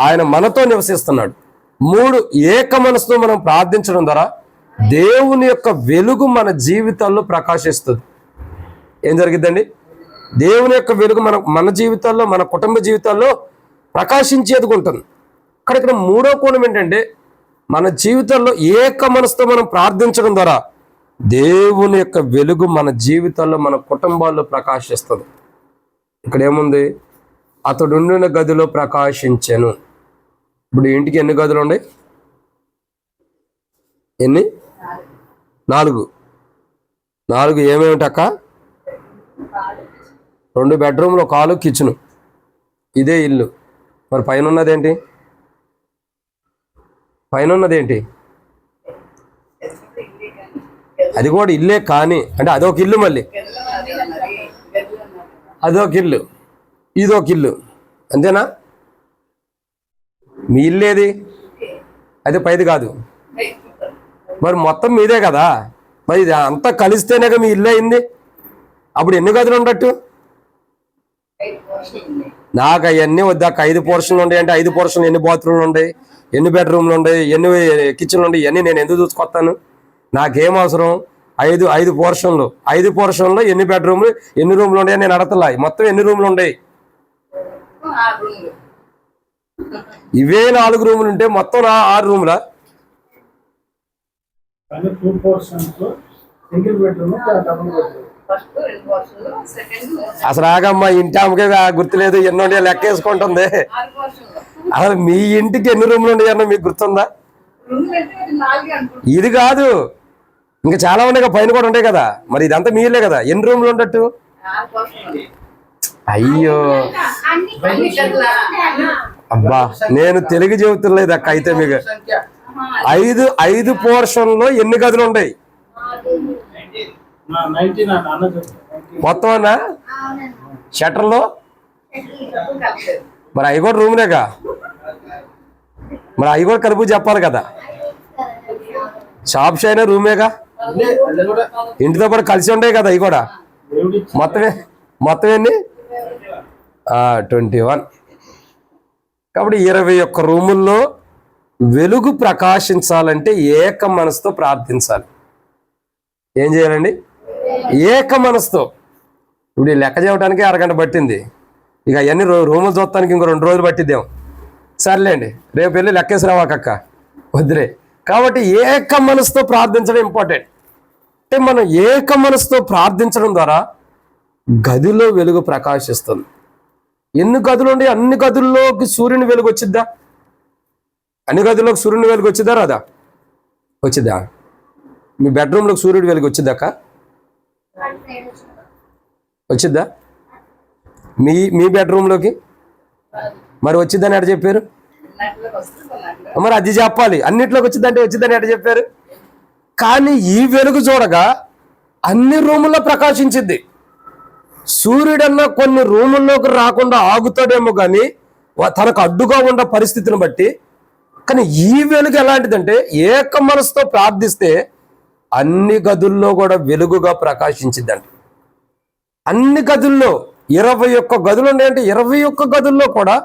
ఆయన మనతో నివసిస్తున్నాడు. మూడు, ఏక మనసుతో మనం ప్రార్థించడం ద్వారా దేవుని యొక్క వెలుగు మన జీవితాల్లో ప్రకాశిస్తుంది. ఏం జరిగిద్దండి? దేవుని యొక్క వెలుగు మన జీవితాల్లో, మన కుటుంబ జీవితాల్లో ప్రకాశించేది ఉంటుంది. ఇక్కడ మూడో కోణం ఏంటంటే, మన జీవితాల్లో ఏక మనసుతో మనం ప్రార్థించడం ద్వారా దేవుని యొక్క వెలుగు మన జీవితాల్లో, మన కుటుంబాల్లో ప్రకాశిస్తుంది. ఇక్కడ ఏముంది? అతడు ఉండిన గదిలో ప్రకాశించెను. ఇప్పుడు ఇంటికి ఎన్ని గదులు ఉన్నాయి? ఎన్ని? 4. 4 ఏమేమిటక్క? 2 బెడ్రూమ్లు, 1 హాలు, కిచెను. ఇదే ఇల్లు. మరి పైన ఉన్నదేంటి? అది కూడా ఇల్లే కానీ, అంటే అదొక ఇల్లు, మళ్ళీ అదొక ఇల్లు, ఇదొక ఇల్లు, అంతేనా? మీ ఇల్లు ఏది? అయితే పైది కాదు. మరి మొత్తం మీదే కదా. మరి ఇది అంతా కలిస్తేనే మీ ఇల్లు అయింది. అప్పుడు ఎన్ని గదులు ఉండట్టు? నాకు అవన్నీ వద్దాక 5 పోర్షన్లు ఉంటాయి. అంటే 5 పోర్షన్లు ఎన్ని బాత్రూమ్లు ఉంటాయి, ఎన్ని బెడ్రూమ్లు ఉంటాయి, ఎన్ని కిచెన్లు ఉంటాయి, ఇవన్నీ నేను ఎందుకు చూసుకొస్తాను? నాకేం అవసరం? 5 పోర్షన్లు. 5 పోర్షన్లో ఎన్ని బెడ్రూమ్లు, ఎన్ని రూమ్లు ఉంటాయి నేను అడతలా. మొత్తం ఎన్ని రూమ్లు ఉంటాయి? ఇవే 4 రూములు ఉంటే మొత్తం 6 రూములా? ఫస్ట్ 2 పోర్షన్లు, సెకండ్ అసలు ఆగమ్మా, ఇంటి ఆమెకే గుర్తులేదు, ఎన్నో లెక్క వేసుకుంటుంది. 6 పోర్షన్లు. అసలు మీ ఇంటికి ఎన్ని రూమ్లు ఉన్నాయన్న మీకు గుర్తుందా? రూమ్ అంటే అది 4 అనుకుంటా. ఇది కాదు, ఇంకా చాలా ఉన్నాయి కదా, పైన కూడా ఉంటాయి కదా, మరి ఇదంతా మీలే కదా, ఎన్ని రూమ్లు ఉండట్టు? 6 పోర్షన్లు. అయ్యో అన్ని గదులా? అబ్బా, నేను తెలుగు చెబుతులేదు అక్క. అయితే మీకు సంఖ్య 5 పోర్షన్లో ఎన్ని గదులు ఉంటాయి 19 అన్నది 19. మొత్తం అన్నా? షట్టర్లో కలపలేదు. మరి అవి కూడా రూమ్లేగా, మరి అవి కూడా కలుపు చెప్పాలి కదా. షాప్స్ అయినా రూమేగా, అది కూడా ఇంటితో పాటు కలిసి ఉంటాయి కదా అవి కూడా. దేవుడిచ్చిన మొత్తం ఎన్ని? 21. కాబట్టి 21 రూముల్లో వెలుగు ప్రకాశించాలంటే ఏక మనసుతో ప్రార్థించాలి. ఏం చేయాలండి? ఏక మనసుతో. ఇప్పుడు ఈ లెక్క చేయడానికి అరగంట పట్టింది, ఇక అవన్నీ రూములు చూడటానికి ఇంకో 2 రోజులు పట్టిద్దాం. సర్లేండి, రేపు వెళ్ళి లెక్కేసి రావాకక్క, వద్దురే. కాబట్టి ఏక మనసుతో ప్రార్థించడం ఇంపార్టెంట్. అంటే మనం ఏక మనసుతో ప్రార్థించడం ద్వారా గదిలో వెలుగు ప్రకాశిస్తుంది. ఎన్ని గదులు ఉండి అన్ని గదుల్లోకి సూర్యుని వెలుగు వచ్చిద్దా? అన్ని గదుల్లోకి సూర్యుని వెలుగు వచ్చిద్దా రాదా? వచ్చిద్దా? మీ బెడ్రూమ్లోకి సూర్యుడి వెలుగు వచ్చిద్దాక? వచ్చిద్దా? మీ బెడ్రూమ్లోకి మరి వచ్చిద్దని ఎట్ట చెప్పారు? కొన్నాటిలోకి వస్తుంది, కొన్నాటిలో మరి అది చెప్పాలి, అన్నిట్లోకి వచ్చిందంటే వచ్చిందని ఎట్ట చెప్పారు? కానీ ఈ వెలుగు చూడగా అన్ని రూముల్లో ప్రకాశించింది. సూర్యుడన్న కొన్ని రూముల్లోకి రాకుండా ఆగుతాడేమో కానీ తనకు అడ్డుగా ఉన్న పరిస్థితిని బట్టి. కానీ ఈ వెలుగు ఎలాంటిదంటే ఏక మనసుతో ప్రార్థిస్తే అన్ని గదుల్లో కూడా వెలుగుగా ప్రకాశించిద్దంట. అన్ని గదుల్లో 21 గదులు ఉన్నాయంటే 21 గదుల్లో కూడా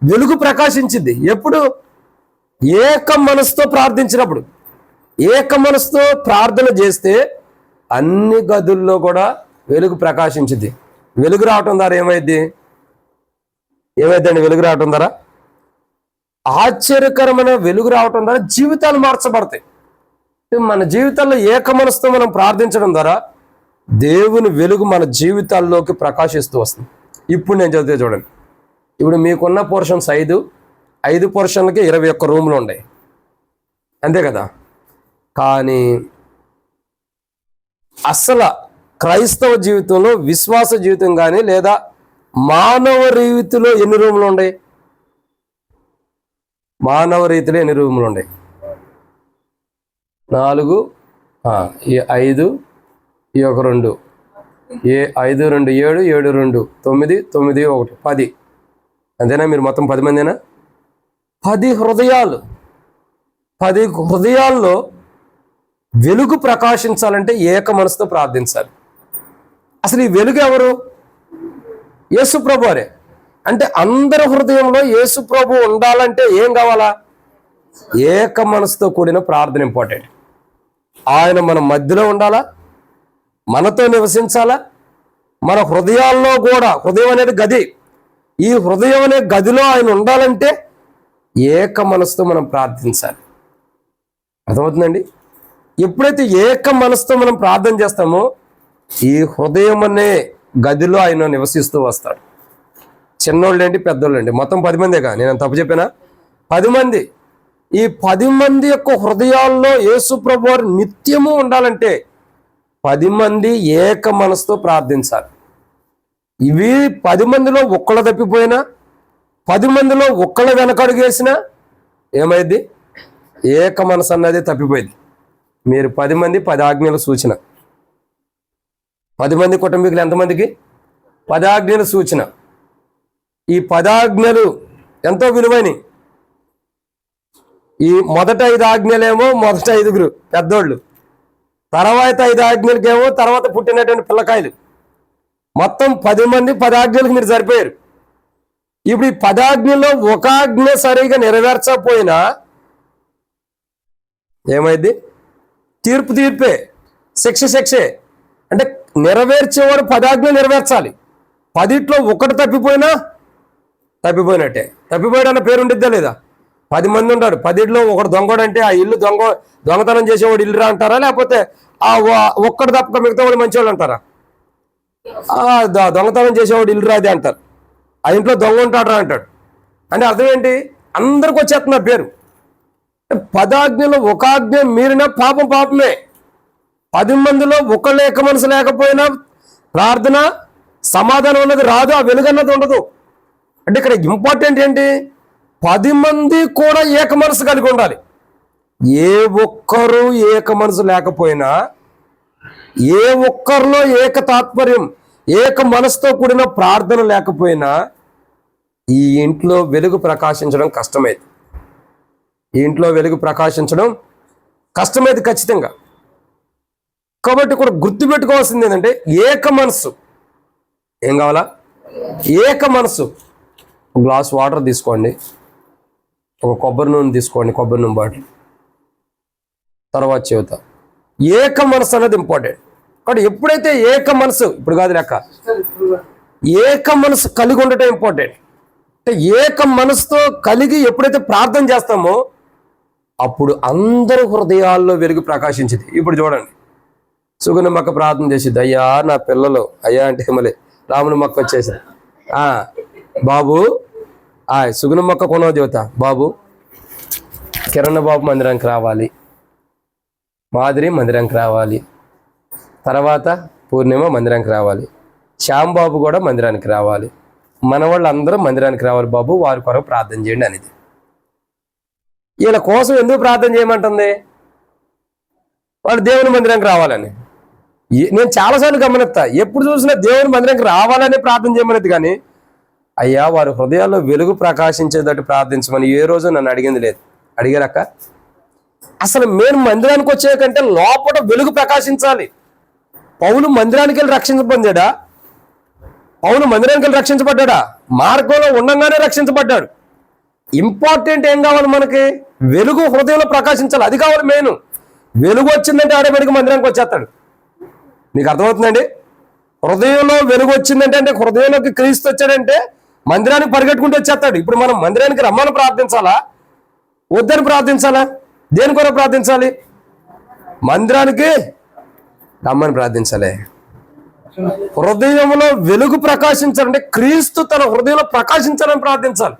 వెలుగు ప్రకాశించింది. ఎప్పుడు? ఏక మనసుతో ప్రార్థించినప్పుడు. ఏక మనసుతో ప్రార్థన చేస్తే అన్ని గదుల్లో కూడా వెలుగు ప్రకాశించింది. వెలుగు రావటం ద్వారా ఏమైందండి? వెలుగు రావటం ద్వారా ఆశ్చర్యకరమైన వెలుగు రావటం ద్వారా జీవితాలు మార్చబడతాయి. మన జీవితాల్లో ఏక మనసుతో మనం ప్రార్థించడం ద్వారా దేవుని వెలుగు మన జీవితాల్లోకి ప్రకాశిస్తూ వస్తుంది. ఇప్పుడు నేను చదివితే చూడండి. ఇప్పుడు మీకున్న పోర్షన్స్ 5 పోర్షన్లకి 21 రూములు ఉన్నాయి, అంతే కదా. కానీ అసలు క్రైస్తవ జీవితంలో, విశ్వాస జీవితం కానీ లేదా మానవ రీతిలో ఎన్ని రూములు ఉన్నాయి? మానవ రీతిలో ఎన్ని రూములు ఉన్నాయి? 4, ఈ 5, ఈ 1, 2, 5, 2, 7, 7, 2, 9, 9, 1, 10. అంతేనా? మీరు మొత్తం 10 మందేనా? 10 హృదయాలు. 10 హృదయాల్లో వెలుగు ప్రకాశించాలంటే ఏక మనసుతో ప్రార్థించాలి. అసలు ఈ వెలుగు ఎవరు? యేసు ప్రభువారే. అంటే అందరి హృదయంలో యేసు ప్రభు ఉండాలంటే ఏం కావాలా? ఏక మనసుతో కూడిన ప్రార్థన ఇంపార్టెంట్. ఆయన మన మధ్యలో ఉండాలా, మనతో నివసించాలా, మన హృదయాల్లో కూడా. హృదయం అనేది గది. ఈ హృదయం అనే గదిలో ఆయన ఉండాలంటే ఏక మనసుతో మనం ప్రార్థించాలి. అర్థమవుతుందండి? ఎప్పుడైతే ఏక మనసుతో మనం ప్రార్థన చేస్తామో ఈ హృదయం అనే గదిలో ఆయన నివసిస్తూ వస్తాడు. చిన్నోళ్ళు ఏంటి, పెద్దోళ్ళు ఏంటి, మొత్తం 10 మందేగా. నేను తప్పు చెప్పానా? 10 మంది. ఈ 10 మంది యొక్క హృదయాల్లో యేసు ప్రభువారు నిత్యము ఉండాలంటే 10 మంది ఏక మనసుతో ప్రార్థించాలి. ఇవి 10 మందిలో ఒక్కళ్ళు తప్పిపోయినా, 10 మందిలో ఒక్కళ్ళు వెనకడుగేసినా ఏమైంది? ఏక మనసు అన్నది తప్పిపోయింది. మీరు 10 మంది 10 ఆజ్ఞల సూచన. 10 మంది కుటుంబీకులు ఎంతమందికి? 10 ఆజ్ఞల సూచన. ఈ 10 ఆజ్ఞలు ఎంతో విలువైనవి. ఈ మొదట 5 ఆజ్ఞలేమో మొదట 5 పెద్దోళ్ళు, తర్వాత 5 ఆజ్ఞలకేమో తర్వాత పుట్టినటువంటి పిల్లకాయలు. మొత్తం 10 మంది 10 ఆజ్ఞలకు మీరు సరిపోయారు. ఇప్పుడు ఈ 10 ఆజ్ఞల్లో ఒక ఆజ్ఞ సరిగా నెరవేర్చకపోయినా ఏమైంది? తీర్పే, శిక్షే. అంటే నెరవేర్చేవాడు 10 ఆజ్ఞలు నెరవేర్చాలి. 10లో ఒకటి తప్పిపోయినా తప్పిపోయినట్టే. తప్పిపోయాడన్న పేరు ఉండిద్దా లేదా? 10 మంది ఉంటారు, 10లో ఒకడు దొంగడు అంటే ఆ ఇల్లు దొంగతనం చేసేవాడు ఇల్లు రా అంటారా? లేకపోతే ఆ ఒక్కడు తప్పక మిగతా వాడు మంచివాళ్ళు అంటారా? దొంగతనం చేసేవాడు ఇల్లు రాదే అంటారు, ఆ ఇంట్లో దొంగ ఉంటాడు రా అంటాడు. అంటే అర్థం ఏంటి? అందరికి వచ్చేస్తున్నారు పేరు. 10 ఆజ్ఞలు ఒక ఆజ్ఞ మీరిన పాపం పాపమే. 10 మందిలో ఒకళ్ళు ఏక మనసు లేకపోయినా ప్రార్థన సమాధానం అన్నది రాదు, ఆ వెలుగు అన్నది ఉండదు. అంటే ఇక్కడ ఇంపార్టెంట్ ఏంటి? 10 మంది కూడా ఏక మనసు కలిగి ఉండాలి. ఏ ఒక్కరు ఏక మనసు లేకపోయినా, ఏ ఒక్కరిలో ఏక తాత్పర్యం, ఏక మనసుతో కూడిన ప్రార్థన లేకపోయినా ఈ ఇంట్లో వెలుగు ప్రకాశించడం కష్టమైంది. ఈ ఇంట్లో వెలుగు ప్రకాశించడం కష్టమైంది ఖచ్చితంగా. కాబట్టి ఇక్కడ గుర్తుపెట్టుకోవాల్సింది ఏంటంటే ఏక మనసు. ఏం కావాలా? ఏక మనసు. ఒక గ్లాస్ వాటర్ తీసుకోండి, ఒక కొబ్బరి నూనె తీసుకోండి, కొబ్బరి నూనె బాటిల్, తర్వాత చెబుతా. ఏక మనసు అనేది ఇంపార్టెంట్. కాబట్టి ఎప్పుడైతే ఏక మనసు, ఇప్పుడు కాదు లెక్క, ఏక మనసు కలిగి ఉండటం ఇంపార్టెంట్. అంటే ఏక మనసుతో కలిగి ఎప్పుడైతే ప్రార్థన చేస్తామో అప్పుడు అందరి హృదయాల్లో వెలుగు ప్రకాశించింది. ఇప్పుడు చూడండి, సుగుణ మొక్క ప్రార్థన చేసిద్ది, అయ్యా నా పిల్లలు, అయ్యా అంటే మళ్ళీ రాముని మొక్క వచ్చేసింది. బాబు సుగుణ మొక్క కొనవ చెబుతా, బాబు కిరణ్ బాబు మందిరానికి రావాలి, మాదిరి మందిరానికి రావాలి, తర్వాత పూర్ణిమ మందిరానికి రావాలి, శ్యామ్ బాబు కూడా మందిరానికి రావాలి, మన వాళ్ళు అందరూ మందిరానికి రావాలి బాబు, వారి కొరకు ప్రార్థన చేయండి అనేది. వీళ్ళ కోసం ఎందుకు ప్రార్థన చేయమంటుంది? వాళ్ళు దేవుని మందిరానికి రావాలని. నేను చాలాసార్లు గమనిస్తా, ఎప్పుడు చూసినా దేవుని మందిరానికి రావాలని ప్రార్థన చేయమనేది, కానీ అయ్యా వారి హృదయాల్లో వెలుగు ప్రకాశించేటట్టు ప్రార్థించమని ఏ రోజు నన్ను అడిగింది లేదు. అడిగారక్క? అసలు మేము మందిరానికి వచ్చే కంటే లోపల వెలుగు ప్రకాశించాలి. పౌలు మందిరానికి వెళ్ళి రక్షించబడ్డా? పౌలు మందిరానికి వెళ్ళి రక్షించబడ్డా? మార్గంలో ఉండగానే రక్షించబడ్డాడు. ఇంపార్టెంట్ ఏం కావాలి మనకి? వెలుగు హృదయంలో ప్రకాశించాలి, అది కావాలి మెయిన్. వెలుగు వచ్చిందంటే ఆటోమేటిక్గా మందిరానికి వచ్చేస్తాడు. మీకు అర్థమవుతుందండి? హృదయంలో వెలుగు వచ్చిందంటే, అంటే హృదయంలోకి క్రీస్తు వచ్చాడంటే మందిరానికి పరిగెట్టుకుంటూ వచ్చేస్తాడు. ఇప్పుడు మనం మందిరానికి రమ్మని ప్రార్థించాలా, వద్దని ప్రార్థించాలా? దేని కొరకు ప్రార్థించాలి? మందిరానికి రమ్మని ప్రార్థించాలి. హృదయంలో వెలుగు ప్రకాశించాలంటే క్రీస్తు తన హృదయంలో ప్రకాశించాలని ప్రార్థించాలి.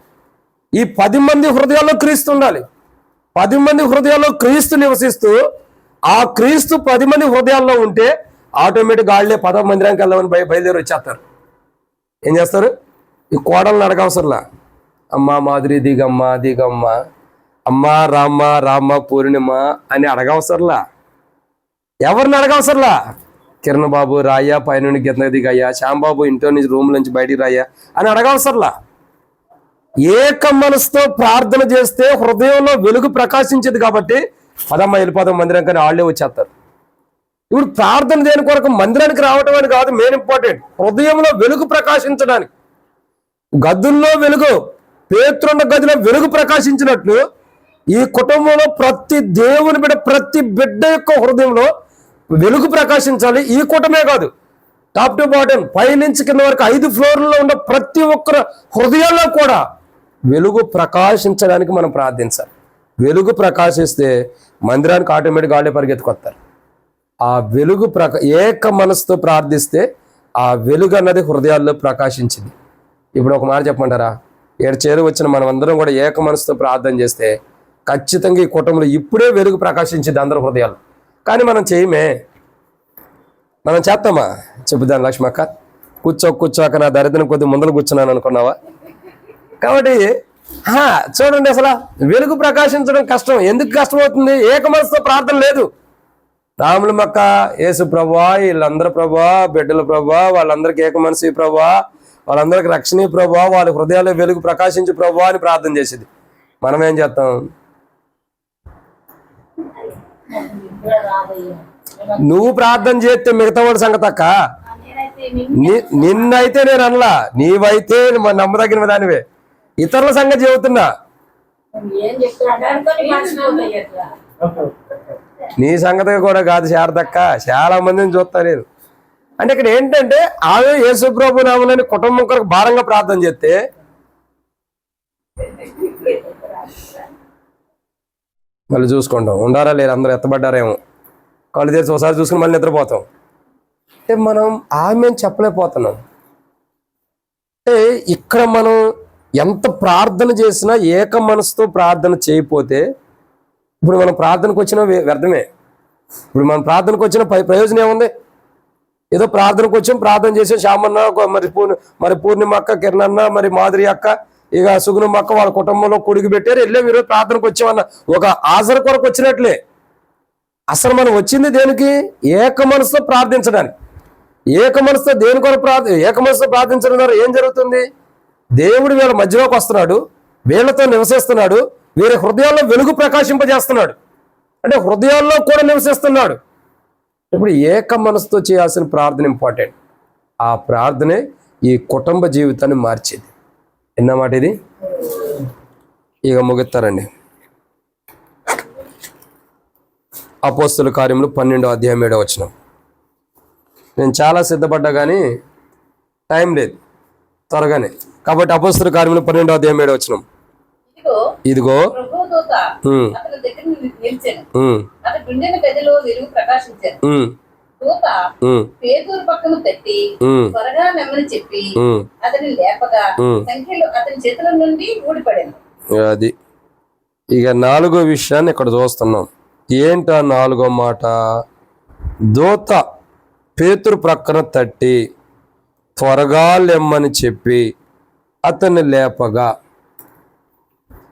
ఈ 10 మంది హృదయాల్లో క్రీస్తు ఉండాలి. 10 మంది హృదయాల్లో క్రీస్తు నివసిస్తూ ఆ క్రీస్తు 10 మంది హృదయాల్లో ఉంటే ఆటోమేటిక్ వాళ్ళే 10వ మందిరానికి వెళ్ళమని బయలుదేరి వచ్చేస్తారు. ఏం చేస్తారు? ఈ కోడలను అడగవసరలా, అమ్మ మాధురి దిగమ్మ దిగమ్మ, అమ్మ రామ్మ రామ్మ పూర్ణిమ అని అడగవసరలా. ఎవరిని అడగవసరలా? కిరణ్ బాబు రాయ్యా, పైనుండి కింద దిగయ్యా, శ్యాంబాబు ఇంట్లో నుంచి రూమ్ నుంచి బయటికి రాయ్యా అని అడగవసరలా. ఏక మనసుతో ప్రార్థన చేస్తే హృదయంలో వెలుగు ప్రకాశించేది. కాబట్టి పదమ్మ వెళ్ళిపోదాం మందిరం, కానీ వాళ్ళే వచ్చేస్తారు. ఇప్పుడు ప్రార్థన దేని కొరకు? మందిరానికి రావటం అని కాదు మెయిన్ ఇంపార్టెంట్, హృదయంలో వెలుగు ప్రకాశించడానికి. గదుల్లో వెలుగు, పేతురున్న గదిలో వెలుగు ప్రకాశించినట్లు ఈ కుటుంబంలో ప్రతి దేవుని బిడ్డ, ప్రతి బిడ్డ యొక్క హృదయంలో వెలుగు ప్రకాశించాలి. ఈ కుటుంబమే కాదు, టాప్ టు బాటమ్, పైనుంచి కింద వరకు 5 ఫ్లోర్లలో ఉన్న ప్రతి ఒక్కరు హృదయాల్లో కూడా వెలుగు ప్రకాశించడానికి మనం ప్రార్థించాలి. వెలుగు ప్రకాశిస్తే మందిరానికి ఆటోమేటిక్గా వాళ్ళే పరిగెత్తుకొస్తారు. ఆ వెలుగు ఏక మనసుతో ప్రార్థిస్తే ఆ వెలుగు అన్నది హృదయాల్లో ప్రకాశించింది. ఇప్పుడు ఒక మాట చెప్పమంటారా? చేరు వచ్చిన మనం అందరం కూడా ఏక మనసుతో ప్రార్థన చేస్తే ఖచ్చితంగా ఈ కుటుంబంలో ఇప్పుడే వెలుగు ప్రకాశించింది అందరి హృదయాలు. కానీ మనం చేయమే. మనం చేస్తామా? చెబుదాను లక్ష్మక్క, కూర్చోక నా దరిద్రం కొద్ది ముందర కూర్చున్నాను అనుకున్నావా? కాబట్టి చూడండి, అసలు వెలుగు ప్రకాశించడం కష్టం. ఎందుకు కష్టం అవుతుంది? ఏక మనసుతో ప్రార్థన లేదు. రాముల మొక్క, యేసు ప్రభా, వీళ్ళందరూ ప్రభా, బిడ్డల ప్రభా, వాళ్ళందరికీ ఏక మనసు ప్రభా, వాళ్ళందరికీ రక్షణ ప్రభా, వాళ్ళ హృదయాల్లో వెలుగు ప్రకాశించు ప్రభా అని ప్రార్థన చేసేది. మనం ఏం చేస్తాం? నువ్వు ప్రార్థన చేస్తే మిగతా వాడి సంగతి అక్క. నిన్నైతే నేను అనలా, నీవైతే నమ్మదగిన దానివే. ఇతరుల సంగతి చెబుతున్నా. నీ సంగతి కూడా కాదు శారదక్క, చాలా మందిని చూస్తా నేను. అంటే ఇక్కడ ఏంటంటే ఆమె యేసుప్రభు నామమున కుటుంబం కొరకు భారంగా ప్రార్థన చేస్తే మళ్ళీ చూసుకుంటాం ఉండారా లేరు, అందరూ ఎత్తబడ్డారేమో, కళ్ళు తెరిచి ఒకసారి చూసుకుని మళ్ళీ నిద్రపోతాం. అంటే మనం ఆమె చెప్పలేకపోతున్నాం. అంటే ఇక్కడ మనం ఎంత ప్రార్థన చేసినా ఏక మనసుతో ప్రార్థన చేయకపోతే, ఇప్పుడు మనం ప్రార్థనకు వచ్చిన వ్యర్థమే. ఇప్పుడు మనం ప్రార్థనకు వచ్చిన ప్రయోజనం ఏముంది? ఏదో ప్రార్థనకు వచ్చాం, ప్రార్థన చేసాం, శ్యామన్న, మరి పూర్ణిమ అక్క, కిరణన్న, మరి మాధురి అక్క, ఇక సుగుణమ్మ అక్క వాళ్ళ కుటుంబంలో కొడుకు పెట్టారు, వెళ్ళాం ఈరోజు ప్రార్థనకు వచ్చామన్న ఒక ఆజర కొరకు వచ్చినట్లే. అసలు మనం వచ్చింది దేనికి? ఏక మనసుతో ప్రార్థించడానికి. ఏక మనసుతో దేని కొరకు ఏక మనసుతో ప్రార్థించడం ద్వారా ఏం జరుగుతుంది? దేవుడు వీళ్ళ మధ్యలోకి వస్తున్నాడు, వీళ్ళతో నివసిస్తున్నాడు, వీరి హృదయాల్లో వెలుగు ప్రకాశింపజేస్తున్నాడు, అంటే హృదయాల్లో కూడా నివసిస్తున్నాడు. ఇప్పుడు ఏక మనసుతో చేయాల్సిన ప్రార్థన ఇంపార్టెంట్. ఆ ప్రార్థనే ఈ కుటుంబ జీవితాన్ని మార్చేది. ఎన్నమాట ఇది? ఇక ముగిస్తారండి. అపోస్తుల కార్యములు 12వ అధ్యాయం 7వ వచనం. నేను చాలా సిద్ధపడ్డా కానీ టైం లేదు త్వరగానే, కాబట్టి అపోస్తుల కార్యములు 12వ అధ్యాయం 7వ వచనం. ఇదిగో ప్రభువు దూత అతని దగ్గర నిలిచెను. అతడు ఉండిన గదిలో వెలుగు ప్రకాశించాను. దూత పేతురు పక్కన తట్టి త్వరగా నెమ్మని చెప్పి అతని లేపగా సంఖ్యలో అతని చేతుల నుండి ఊడిపడాను. అది ఇక 4వ విషయాన్ని ఇక్కడ చూస్తున్నాం. ఏంటా 4వ మాట? దూత పేతురు ప్రక్కన తట్టి త్వరగా లెమ్మని చెప్పి అతన్ని లేపగా.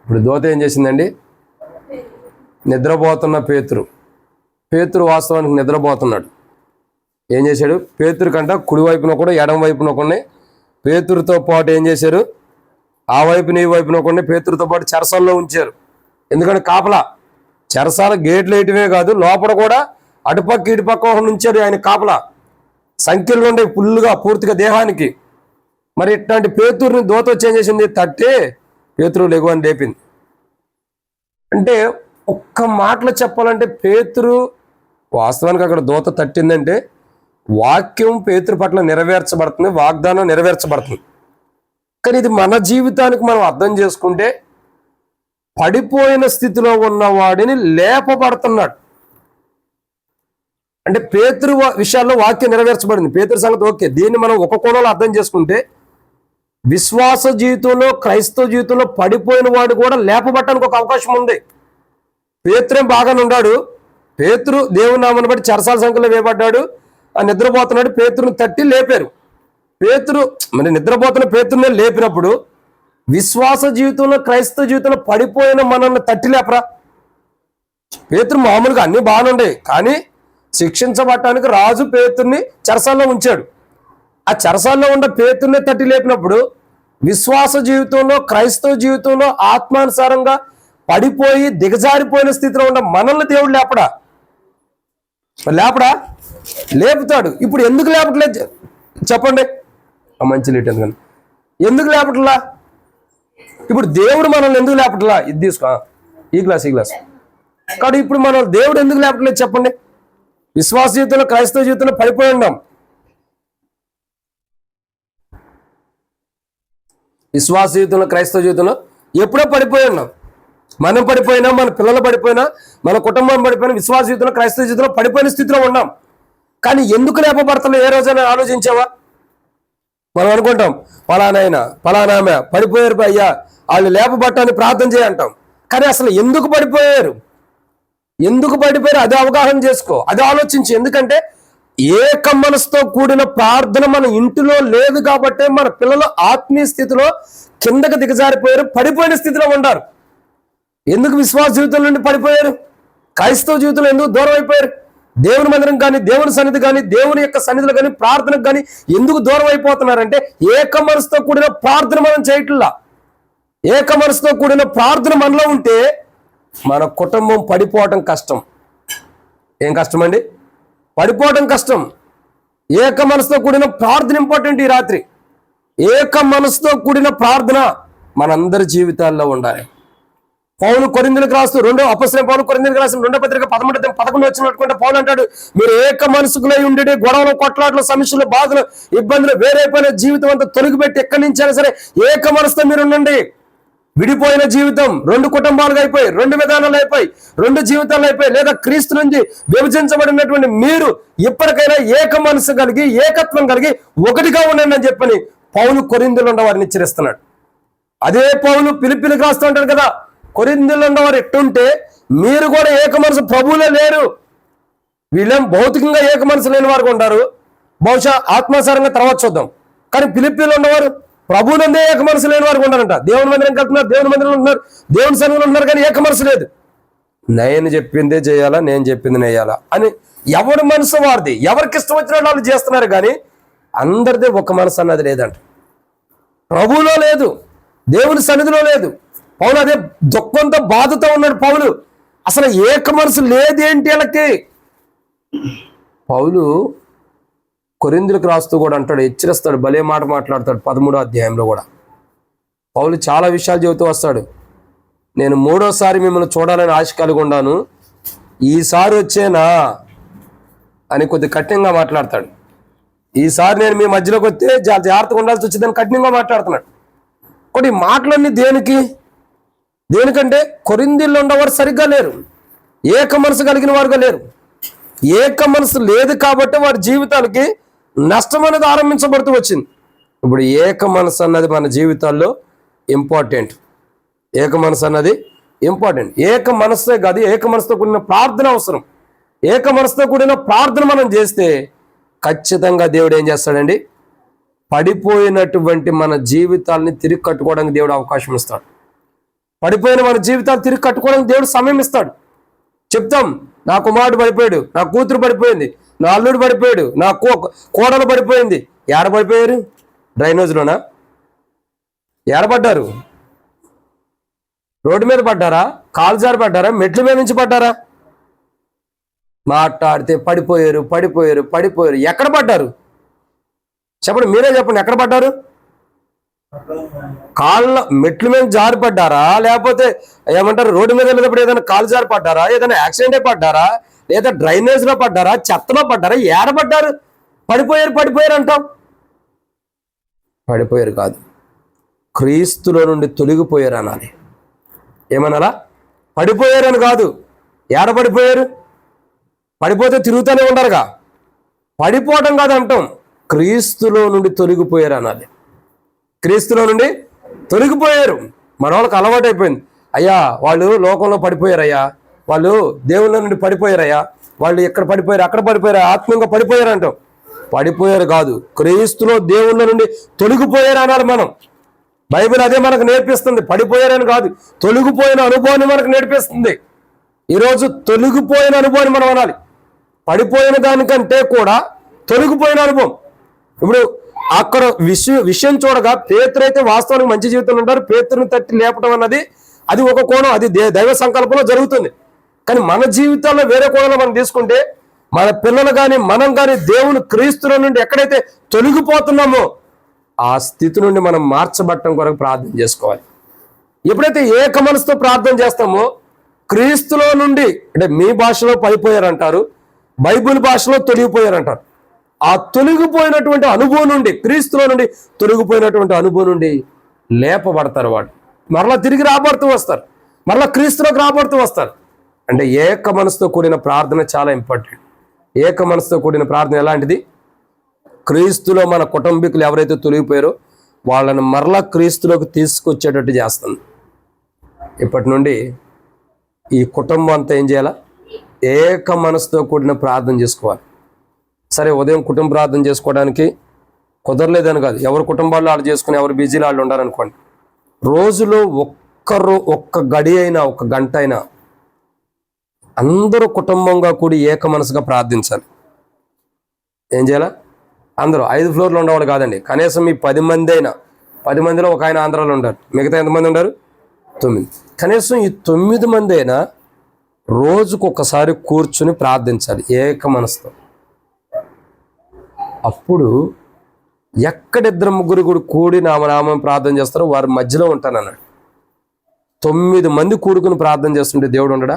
ఇప్పుడు దూత ఏం చేసిందండి? నిద్రపోతున్న పేతురు వాస్తవానికి నిద్రపోతున్నాడు. ఏం చేశాడు? పేతురు కంట కుడి వైపున కూడా ఎడం వైపున కొన్ని పేతురుతో పాటు ఏం చేశారు? ఆ వైపున ఈ వైపున కొన్ని పేతురుతో పాటు చెరసాల్లో ఉంచారు. ఎందుకంటే కాపలా చెరసాల గేట్లు వేయటమే కాదు, లోపల కూడా అటుపక్క ఇటుపక్క ఉంచాడు ఆయన కాపలా. సంఖ్యలు ఉండే ఫుల్గా పూర్తిగా దేహానికి. మరి ఇట్లాంటి పేతురుని దూత వచ్చి ఏం చేసింది? తట్టే పేతురు లెగు అని లేపింది. అంటే ఒక్క మాటలో చెప్పాలంటే పేతురు వాస్తవానికి అక్కడ దూత తట్టిందంటే వాక్యం పేతురు పట్ల నెరవేర్చబడుతుంది, వాగ్దానం నెరవేర్చబడుతుంది. కానీ ఇది మన జీవితానికి మనం అర్థం చేసుకుంటే పడిపోయిన స్థితిలో ఉన్న వాడిని లేపబడుతున్నాడు. అంటే పేతురు విషయాల్లో వాక్యం నెరవేర్చబడింది, పేతురు సంగతి ఓకే. దీన్ని మనం ఒక కోణంలో అర్థం చేసుకుంటే విశ్వాస జీవితంలో, క్రైస్తవ జీవితంలో పడిపోయిన వాడు కూడా లేపబట్టడానికి ఒక అవకాశం ఉంది. పేతురేం బాగానే ఉన్నాడు. పేతురు దేవుని నామని బట్టి చెరసాల సంఖ్యలో వేయబడ్డాడు, ఆ నిద్రపోతున్నాడు. పేతురుని తట్టి లేపారు. పేతురు మరి నిద్రపోతున్న పేతురునే లేపినప్పుడు విశ్వాస జీవితంలో, క్రైస్తవ జీవితంలో పడిపోయిన మనల్ని తట్టి లేపరా? పేతురు మామూలుగా అన్ని బాగానుండే, కానీ శిక్షించబడటానికి రాజు పేతుర్ని చెరసాల్లో ఉంచాడు. ఆ చెరసాల్లో ఉన్న పేతుర్ని తట్టి లేపినప్పుడు విశ్వాస జీవితంలో, క్రైస్తవ జీవితంలో ఆత్మానుసారంగా పడిపోయి దిగజారిపోయిన స్థితిలో ఉన్న మనల్ని దేవుడు లేపడా? లేపుతాడు. ఇప్పుడు ఎందుకు లేపట్లేదు చెప్పండి? మంచి లేట్ ఎందుకని ఎందుకు లేపట్లా? ఇప్పుడు దేవుడు మనల్ని ఎందుకు లేపట్లా? ఇది తీసుకో, ఈ క్లాస్ కాబట్టి ఇప్పుడు మనం దేవుడు ఎందుకు లేపట్లేదు చెప్పండి? విశ్వాస జీవితంలో, క్రైస్తవ జీవితంలో పడిపోయి ఉన్నాం. విశ్వాస జీవితంలో, క్రైస్తవ జీవితంలో ఎప్పుడో పడిపోయి ఉన్నాం. మనం పడిపోయినా, మన పిల్లలు పడిపోయినా, మన కుటుంబం పడిపోయినా, విశ్వాస జీవితంలో, క్రైస్తవ జీవితంలో పడిపోయిన స్థితిలో ఉన్నాం. కానీ ఎందుకు లేపబడతలే ఏ రోజైనా ఆలోచించావా? మనం అనుకుంటాం ఫలానాయన ఫలానామె పడిపోయారు అయ్యా, వాళ్ళు లేపబట్టాన్ని ప్రార్థన చేయంటాం. కానీ అసలు ఎందుకు పడిపోయారు అదే అవగాహన చేసుకో, అదే ఆలోచించి. ఎందుకంటే ఏక మనసుతో కూడిన ప్రార్థన మన ఇంటిలో లేదు కాబట్టి మన పిల్లలు ఆత్మీయ స్థితిలో కిందకు దిగజారిపోయారు, పడిపోయిన స్థితిలో ఉన్నారు. ఎందుకు విశ్వాస జీవితం నుండి పడిపోయారు? క్రైస్తవ జీవితంలో ఎందుకు దూరం అయిపోయారు? దేవుని మందిరం కానీ, దేవుని సన్నిధి కానీ, దేవుని యొక్క సన్నిధిలో కానీ, ప్రార్థనకు కానీ ఎందుకు దూరం అయిపోతున్నారంటే ఏక మనసుతో కూడిన ప్రార్థన మనం చేయట్లా. ఏక మనసుతో కూడిన ప్రార్థన మనలో ఉంటే మన కుటుంబం పడిపోవటం కష్టం. ఏం కష్టం అండి? పడిపోవటం కష్టం. ఏక మనసుతో కూడిన ప్రార్థన ఇంపార్టెంట్. ఈ రాత్రి ఏక మనసుతో కూడిన ప్రార్థన మనందరి జీవితాల్లో ఉండాలి. పౌలు కొరింథీయులకు రాస్తూ అపొస్తలుడైన పౌలు కొరింథీయులకు రాసిన 2వ పత్రిక 11 వచ్చినట్టుకుంటే పౌలు అంటాడు, మీరు ఏక మనసుకులై ఉండి గొడవలు, కొట్లాటలు, సమస్యలు, బాధలు, ఇబ్బందులు వేరైపోయిన జీవితం అంతా తొలగిపెట్టి ఎక్కడి నుంచైనా సరే ఏక మనసుతో మీరు ఉండండి. విడిపోయిన జీవితం, 2 కుటుంబాలుగా అయిపోయి, 2 విధానాలు అయిపోయి, 2 జీవితాలు అయిపోయి, లేదా క్రీస్తు నుంచి విభజించబడినటువంటి మీరు ఇప్పటికైనా ఏక మనసు కలిగి, ఏకత్వం కలిగి ఒకటిగా ఉండండి అని చెప్పని పౌలు కొరింథీయుల్లో ఉన్న వారిని హెచ్చరిస్తున్నాడు. అదే పౌలు ఫిలిప్పీలకు రాస్తూ ఉంటాడు కదా, కొరింథీయుల్లో ఉన్న వారు ఎట్టుంటే మీరు కూడా ఏక మనసు ప్రభువులో లేరు. వీళ్ళేం భౌతికంగా ఏక మనసు లేని వారు ఉంటారు, బహుశా ఆత్మాసారంగా తర్వాత చూద్దాం. కానీ ఫిలిప్పీలో ఉన్నవారు ప్రభువునందే ఏక మనసు లేని వారు ఉంటారంట. దేవుని మందిరం కలుతున్నారు, దేవుని మందిరంలో ఉంటున్నారు, దేవుని సన్నిధిలో ఉంటున్నారు, కానీ ఏక మనసు లేదు. నేను చెప్పిందే చేయాలా, నేను చెప్పింది నేయాలా అని ఎవరి మనసు వారిది, ఎవరికి ఇష్టం వచ్చిన వాళ్ళు చేస్తున్నారు, కానీ అందరిదే ఒక మనసు అన్నది లేదంట. ప్రభువులో లేదు, దేవుని సన్నిధిలో లేదు. పౌలు అదే దుఃఖంతో బాధతో ఉన్నాడు. పౌలు అసలు ఏక మనసు లేదేంటి వాళ్ళకి. పౌలు కొరింథీయులకు రాస్తూ కూడా అంటాడు, హెచ్చరిస్తాడు, భలే మాట మాట్లాడతాడు. 13వ అధ్యాయంలో కూడా పౌలు చాలా విషయాలు చెబుతూ వస్తాడు. నేను 3వసారి మిమ్మల్ని చూడాలని ఆశ కలిగి ఉన్నాను, ఈసారి వచ్చేనా అని కొద్ది కఠినంగా మాట్లాడతాడు. ఈసారి నేను మీ మధ్యలోకి వస్తే జాగ్రత్తగా ఉండాల్సి వచ్చిందని కఠినంగా మాట్లాడుతున్నాడు. కొన్ని మాటలన్నీ దేనికంటే కొరింథీయుల్లో ఉన్నవారు సరిగ్గా లేరు, ఏక మనసు కలిగిన వారుగా లేరు. ఏక మనసు లేదు కాబట్టి వారి జీవితాలకి నష్టం అనేది ఆరంభించబడుతూ వచ్చింది. ఇప్పుడు ఏక మనసు అన్నది మన జీవితాల్లో ఇంపార్టెంట్. ఏక మనసు అన్నది ఇంపార్టెంట్. ఏక మనసుతో కాదు, ఏక మనసుతో కూడిన ప్రార్థన అవసరం. ఏక మనసుతో కూడిన ప్రార్థన మనం చేస్తే ఖచ్చితంగా దేవుడు ఏం చేస్తాడండి, పడిపోయినటువంటి మన జీవితాలని తిరిగి కట్టుకోవడానికి దేవుడు అవకాశం ఇస్తాడు. పడిపోయిన మన జీవితాలు తిరిగి కట్టుకోవడానికి దేవుడు సమయం ఇస్తాడు. చెప్తాం, నా కుమారుడు పడిపోయాడు, నా కూతురు పడిపోయింది, నా అల్లుడు పడిపోయాడు, నా కోడలు పడిపోయింది. ఏడ పడిపోయారు? డ్రైనేజ్లోనా? ఏడపడ్డారు? రోడ్డు మీద పడ్డారా? కాలు జారి పడ్డారా? మెట్ల మీద నుంచి పడ్డారా? మాట్లాడితే పడిపోయారు. ఎక్కడ పడ్డారు చెప్పండి, మీరే చెప్పండి. ఎక్కడ పడ్డారు? కాళ్ళ మెట్ల మీద జారి పడ్డారా, లేకపోతే ఏమంటారు రోడ్డు మీద వెళ్ళినప్పుడు ఏదైనా కాలు జారి పడ్డారా, ఏదైనా యాక్సిడెంట్ అయి పడ్డారా, లేదా డ్రైనేజ్ లో పడ్డారా, చెత్తలో పడ్డారా? ఏడబడ్డారు? పడిపోయారు అంటాం. పడిపోయారు కాదు, క్రీస్తులో నుండి తొలగిపోయారు అనాలి. ఏమనాలా? పడిపోయారని కాదు. ఏడపడిపోయారు? పడిపోతే తిరుగుతూనే ఉండరుగా. పడిపోవటం కాదు అంటాం, క్రీస్తులో నుండి తొలగిపోయారు అనాలి. క్రీస్తులో నుండి తొలగిపోయారు. మన వాళ్ళకి అలవాటు అయిపోయింది. అయ్యా వాళ్ళు లోకంలో పడిపోయారయ్యా, వాళ్ళు దేవుళ్ళ నుండి పడిపోయారయ్యా, వాళ్ళు ఎక్కడ పడిపోయారు, అక్కడ పడిపోయారు, ఆత్మీయంగా పడిపోయారు అంటాం. పడిపోయారు కాదు, క్రీస్తులో దేవుళ్ళ నుండి తొలగిపోయారు అనాలి మనం. బైబిల్ అదే మనకు నేర్పిస్తుంది. పడిపోయారని కాదు, తొలగిపోయిన అనుభవాన్ని మనకు నేర్పిస్తుంది. ఈరోజు తొలగిపోయిన అనుభవాన్ని మనం అనాలి. పడిపోయిన దానికంటే కూడా తొలగిపోయిన అనుభవం. ఇప్పుడు అక్కడ విషయం చూడగా పేతురైతే వాస్తవానికి మంచి జీవితంలో ఉంటారు. పేతురుని తట్టి లేపడం అన్నది అది ఒక కోణం, అది దైవ సంకల్పంలో జరుగుతుంది. కానీ మన జీవితాల్లో వేరే కోణంలో మనం తీసుకుంటే, మన పిల్లలు కానీ మనం కానీ దేవుని క్రీస్తుల నుండి ఎక్కడైతే తొలగిపోతున్నామో ఆ స్థితి నుండి మనం మార్చబట్టం కొరకు ప్రార్థన చేసుకోవాలి. ఎప్పుడైతే ఏక మనసుతో ప్రార్థన చేస్తామో క్రీస్తులో నుండి, అంటే మీ భాషలో పడిపోయారంటారు, బైబిల్ భాషలో తొలగిపోయారంటారు. ఆ తొలగిపోయినటువంటి అనుభవం నుండి, క్రీస్తులో నుండి తొలగిపోయినటువంటి అనుభవం నుండి లేపబడతారు. వాడు మరలా తిరిగి రాబడుతూ వస్తారు, మరలా క్రీస్తులోకి రాబడుతూ వస్తారు. అంటే ఏక మనసుతో కూడిన ప్రార్థన చాలా ఇంపార్టెంట్. ఏక మనసుతో కూడిన ప్రార్థన ఎలాంటిది? క్రీస్తులో మన కుటుంబీకులు ఎవరైతే తొలగిపోయారో వాళ్ళని మరలా క్రీస్తులోకి తీసుకొచ్చేటట్టు చేస్తుంది. ఇప్పటి నుండి ఈ కుటుంబం అంతా ఏం చేయాలా? ఏక మనసుతో కూడిన ప్రార్థన చేసుకోవాలి. సరే, ఉదయం కుటుంబ ప్రార్థన చేసుకోవడానికి కుదరలేదని కాదు, ఎవరి కుటుంబాల్లో వాళ్ళు చేసుకుని ఎవరు బిజీలో వాళ్ళు ఉండాలనుకోండి. రోజులో ఒక్క గడి అయినా, ఒక్క గంట అయినా అందరూ కుటుంబంగా కూడి ఏక మనసుగా ప్రార్థించాలి. ఏం చేయాలా? అందరూ 5 ఫ్లోర్లు ఉండేవాళ్ళు కాదండి, కనీసం ఈ 10 మంది అయినా, 10 మందిలో ఒక ఆయన ఆంధ్రాలో ఉంటారు, మిగతా ఎంతమంది ఉంటారు? 9. కనీసం ఈ 9 మంది అయినా రోజుకు ఒకసారి కూర్చుని ప్రార్థించాలి ఏక మనసుతో. అప్పుడు ఎక్కడిద్దరు ముగ్గురు కూడా కూడి నామనామం ప్రార్థన చేస్తారో వారి మధ్యలో ఉంటానన్నాడు. 9 మంది కూడుకుని ప్రార్థన చేస్తుంటే దేవుడు ఉండడా?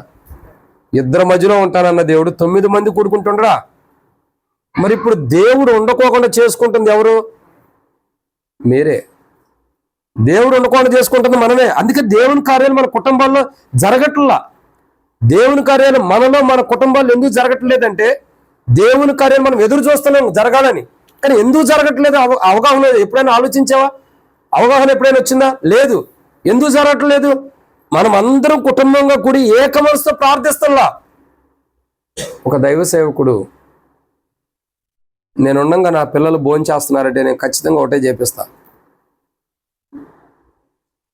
ఇద్దరి మధ్యలో ఉంటానన్న దేవుడు 9 మంది కూడుకుంటుండడా? మరి ఇప్పుడు దేవుడు ఉండకోకుండా చేసుకుంటుంది ఎవరు? మీరే. దేవుడు ఉండకుండా చేసుకుంటుంది మనమే. అందుకే దేవుని కార్యాలు మన కుటుంబాల్లో జరగట్లా. దేవుని కార్యాలు మనలో మన కుటుంబాల్లో ఎందుకు జరగట్లేదంటే దేవుని కార్యాలు మనం ఎదురు చూస్తున్నాం జరగాలని, కానీ ఎందుకు జరగట్లేదు అవగాహన లేదు. ఎప్పుడైనా ఆలోచించావా? అవగాహన ఎప్పుడైనా వచ్చిందా? లేదు. ఎందుకు జరగట్లేదు? మనం అందరం కుటుంబంగా కూడి ఏక మనసుతో ప్రార్థిస్తల్లా. ఒక దైవ సేవకుడు, నేనుండగా నా పిల్లలు భోజనం చేస్తున్నారంటే నేను ఖచ్చితంగా ఒకటే చేపిస్తా.